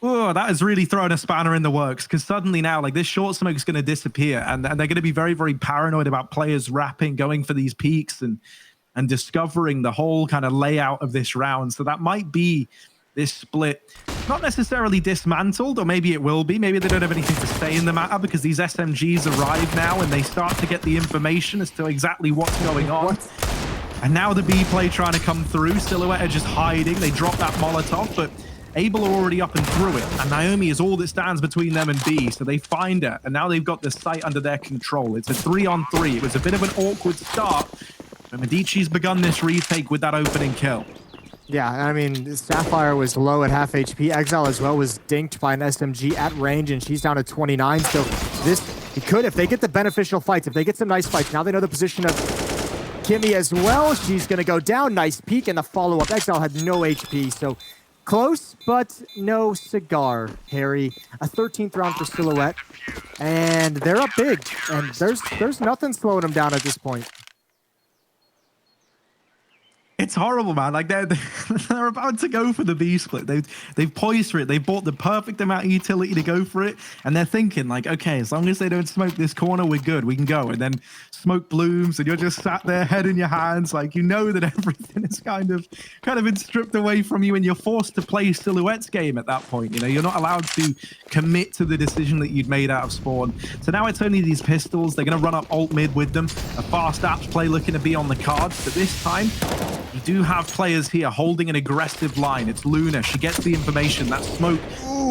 Speaker 7: oh, that has really thrown a spanner in the works, because suddenly now, like, this short smoke is going to disappear, and they're going to be very, very paranoid about players wrapping, going for these peaks, and discovering the whole kind of layout of this round. So that might be this split not necessarily dismantled, or maybe it will be. Maybe they don't have anything to say in the matter, because these SMGs arrive now and they start to get the information as to exactly what's going on. And now the B play trying to come through. Silhouette are just hiding. They drop that Molotov, but Abel are already up and through it, and Naomi is all that stands between them and B, so they find her, and now they've got the site under their control. It's a 3-on-3. It was a bit of an awkward start, but Medici's begun this retake with that opening kill.
Speaker 8: Yeah, I mean, Sapphire was low at half HP. Exile as well was dinked by an SMG at range, and she's down to 29. So if they get the beneficial fights, if they get some nice fights, now they know the position of Kimmy as well. She's going to go down. Nice peek, and the follow-up. Exile had no HP, so close, but no cigar, Harry. A 13th round for Silhouette, and they're up big, and there's nothing slowing them down at this point.
Speaker 7: It's horrible, man. Like, they're about to go for the B split. They've poised for it. They've bought the perfect amount of utility to go for it, and they're thinking like, okay, as long as they don't smoke this corner, we're good. We can go. And then smoke blooms, and you're just sat there, head in your hands, like, you know that everything is kind of been stripped away from you, and you're forced to play Silhouette's game at that point. You know, you're not allowed to commit to the decision that you'd made out of spawn. So now it's only these pistols. They're going to run up alt mid with them. A fast apps play looking to be on the cards, but this time you do have players here holding an aggressive line. It's Luna. She gets the information. That smoke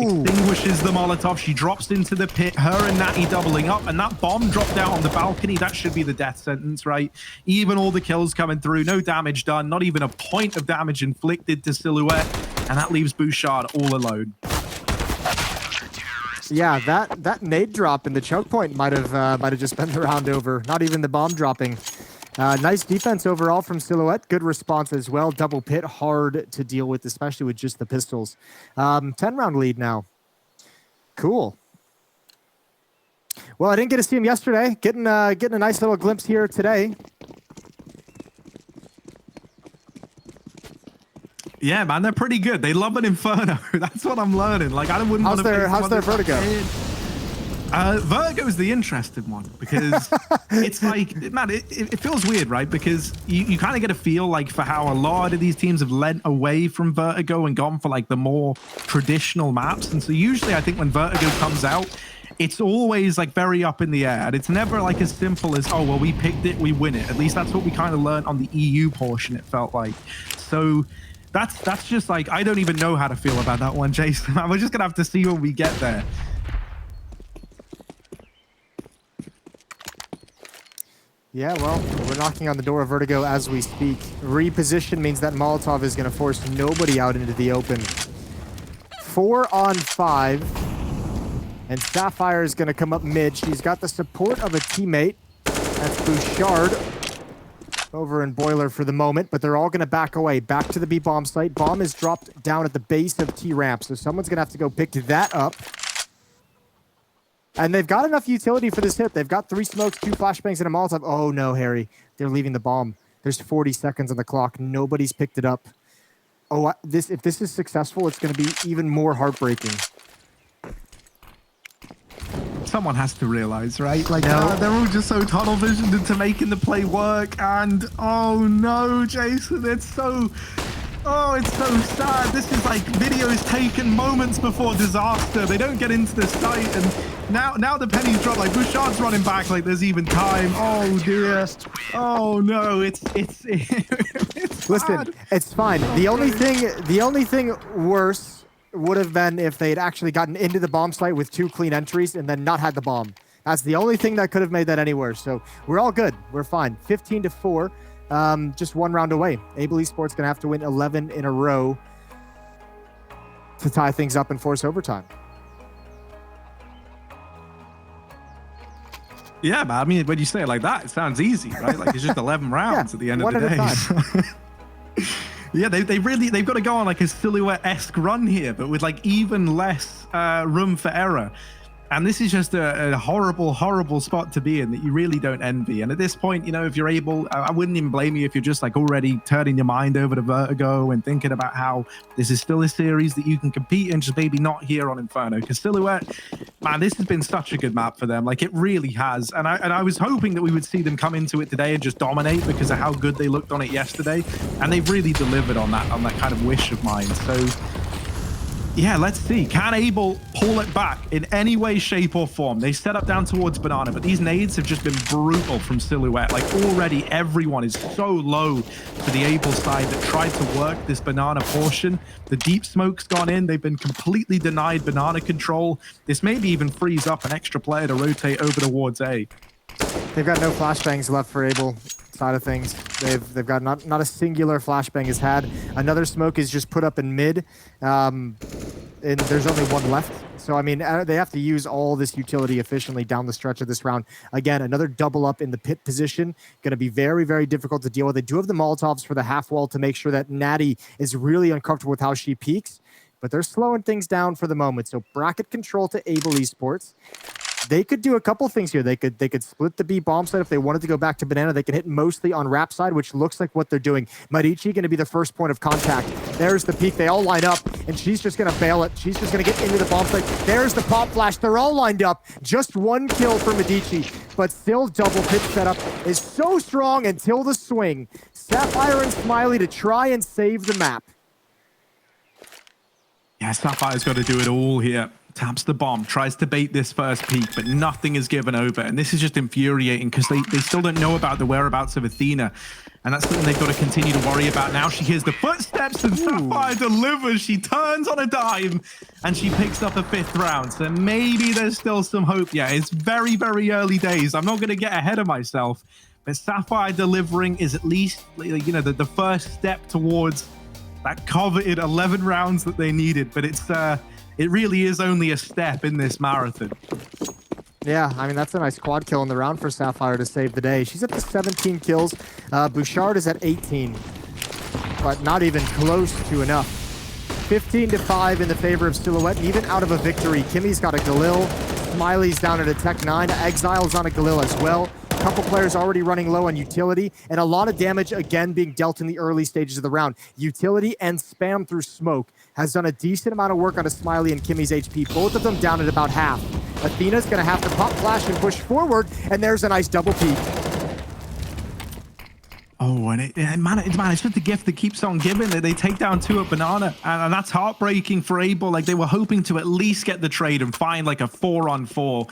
Speaker 7: extinguishes the Molotov. She drops into the pit. Her and Natty doubling up, and that bomb dropped out on the balcony. That should be the death sentence, right? Even all the kills coming through. No damage done. Not even a point of damage inflicted to Silhouette, and that leaves Bouchard all alone.
Speaker 8: Yeah, that nade drop in the choke point might have just been the round over. Not even the bomb dropping. Nice defense overall from Silhouette. Good response as well. Double pit, hard to deal with, especially with just the pistols. 10-round lead now. Cool. Well, I didn't get to see him yesterday. Getting a nice little glimpse here today.
Speaker 7: Yeah, man, they're pretty good. They love an Inferno. That's what I'm learning. Like, I wouldn't want to.
Speaker 8: How's their Vertigo?
Speaker 7: Vertigo is the interesting one because it's like, man, it feels weird, right? Because you kind of get a feel like for how a lot of these teams have lent away from Vertigo and gone for like the more traditional maps. And so usually I think when Vertigo comes out, it's always like very up in the air. And it's never like as simple as, oh, well, we picked it, we win it. At least that's what we kind of learned on the EU portion, it felt like. So that's just like, I don't even know how to feel about that one, Jason. We're just going to have to see when we get there.
Speaker 8: Yeah, well, we're knocking on the door of Vertigo as we speak. Reposition means that Molotov is going to force nobody out into the open. 4 on 5. And Sapphire is going to come up mid. She's got the support of a teammate. That's Bouchard over in Boiler for the moment, but they're all going to back away. Back to the B bomb site. Bomb is dropped down at the base of T-ramp, so someone's going to have to go pick that up. And they've got enough utility for this hit. They've got 3 smokes, 2 flashbangs, and a Molotov. Oh no, Harry. They're leaving the bomb. There's 40 seconds on the clock. Nobody's picked it up. Oh, if this is successful, it's going to be even more heartbreaking.
Speaker 7: Someone has to realize, right? Like,
Speaker 8: No.
Speaker 7: they're all just so tunnel visioned into making the play work. And, oh no, Jason, it's so sad. This is like videos taken moments before disaster. They don't get into the site, and now the pennies drop. Like, Bouchard's running back like there's even time. Oh dear. Oh no, it's
Speaker 8: Listen,
Speaker 7: bad.
Speaker 8: it's fine. The only thing worse would have been if they had actually gotten into the bomb site with 2 clean entries and then not had the bomb. That's the only thing that could have made that any worse. So we're all good. We're fine. 15-4. Just 1 round away. Able Esports gonna have to win 11 in a row to tie things up and force overtime.
Speaker 7: Yeah, but I mean, when you say it like that, it sounds easy, right? Like it's just 11 rounds at the end of the day. Yeah, they've got to go on like a Silhouette-esque run here, but with like even less room for error. And this is just a horrible, horrible spot to be in that you really don't envy. And at this point, you know, if you're able, I wouldn't even blame you if you're just like already turning your mind over to Vertigo and thinking about how this is still a series that you can compete in, just maybe not here on Inferno. Because Silhouette, man, this has been such a good map for them. Like it really has. And I was hoping that we would see them come into it today and just dominate because of how good they looked on it yesterday. And they've really delivered on that kind of wish of mine. So yeah, let's see. Can Able pull it back in any way, shape, or form? They set up down towards Banana, but these nades have just been brutal from Silhouette. Like already everyone is so low for the Able side that tried to work this Banana portion. The deep smoke's gone in. They've been completely denied Banana control. This maybe even frees up an extra player to rotate over towards A.
Speaker 8: They've got no flashbangs left for Able side of things. They've got not a singular flashbang is had. Another smoke is just put up in mid, and there's only 1 left. So I mean, they have to use all this utility efficiently down the stretch of this round. Again, another double up in the pit position, going to be very, very difficult to deal with. They do have the Molotovs for the half wall to make sure that Natty is really uncomfortable with how she peeks, but they're slowing things down for the moment. So bracket control to Able Esports. They could do a couple things here. They could split the B bomb side if they wanted to go back to Banana. They can hit mostly on Rap side, which looks like what they're doing. Marichi going to be the first point of contact. There's the peek. They all line up, and she's just going to bail it. She's just going to get into the bomb site. There's the pop flash. They're all lined up. Just 1 kill for Medici, but still double pitch setup is so strong until the swing. Sapphire and Smiley to try and save the map.
Speaker 7: Yeah, Sapphire's got to do it all here. Taps the bomb, tries to bait this first peek, but nothing is given over. And this is just infuriating because they still don't know about the whereabouts of Athena. And that's something they've got to continue to worry about. Now she hears the footsteps and Sapphire delivers. She turns on a dime and she picks up a 5th round. So maybe there's still some hope. Yeah, it's very, very early days. I'm not going to get ahead of myself. But Sapphire delivering is at least, you know, the first step towards that coveted 11 rounds that they needed. But it really is only a step in this marathon.
Speaker 8: Yeah, I mean, that's a nice quad kill in the round for Sapphire to save the day. She's up to 17 kills. Bouchard is at 18, but not even close to enough. 15-5 in the favor of Silhouette, even out of a victory. Kimmy's got a Galil. Smiley's down at a Tech 9. Exile's on a Galil as well. A couple players already running low on utility, and a lot of damage again being dealt in the early stages of the round. Utility and spam through smoke has done a decent amount of work on a Smiley and Kimmy's HP, both of them down at about half. Athena's going to have to pop flash and push forward, and there's a nice double peek.
Speaker 7: Oh, and it's just the gift that keeps on giving. They take down 2 at Banana, and that's heartbreaking for Able. Like, they were hoping to at least get the trade and find like a 4-on-4.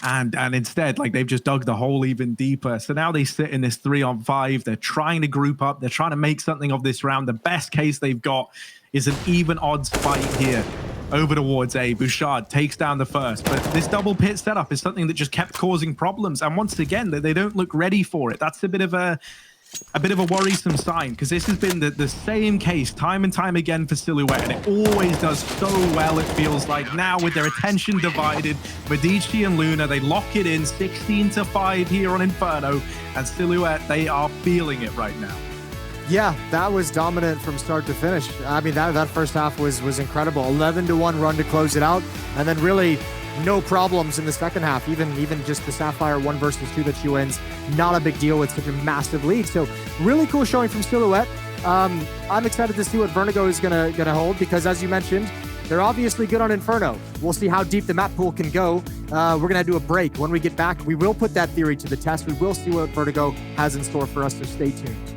Speaker 7: And instead, like, they've just dug the hole even deeper. So now they sit in this 3-on-5. They're trying to group up. They're trying to make something of this round. The best case they've got is an even odds fight here over towards A. Bouchard takes down the first, but this double pit setup is something that just kept causing problems. And once again, they don't look ready for it. That's a bit of a worrisome sign, because this has been the same case time and time again for Silhouette, and it always does so well. It feels like now, with their attention divided, Medici and Luna, they lock it in 16-5 here on Inferno, and Silhouette, they are feeling it right now.
Speaker 8: Yeah, that was dominant from start to finish. I mean, that first half was incredible. 11-1 run to close it out, and then really no problems in the second half. Even just the Sapphire 1 versus 2 that she wins, not a big deal with such a massive lead. So really cool showing from Silhouette. I'm excited to see what Vertigo is gonna hold, because as you mentioned, they're obviously good on Inferno. We'll see how deep the map pool can go. We're gonna do a break. When we get back, we will put that theory to the test. We will see what Vertigo has in store for us, so stay tuned.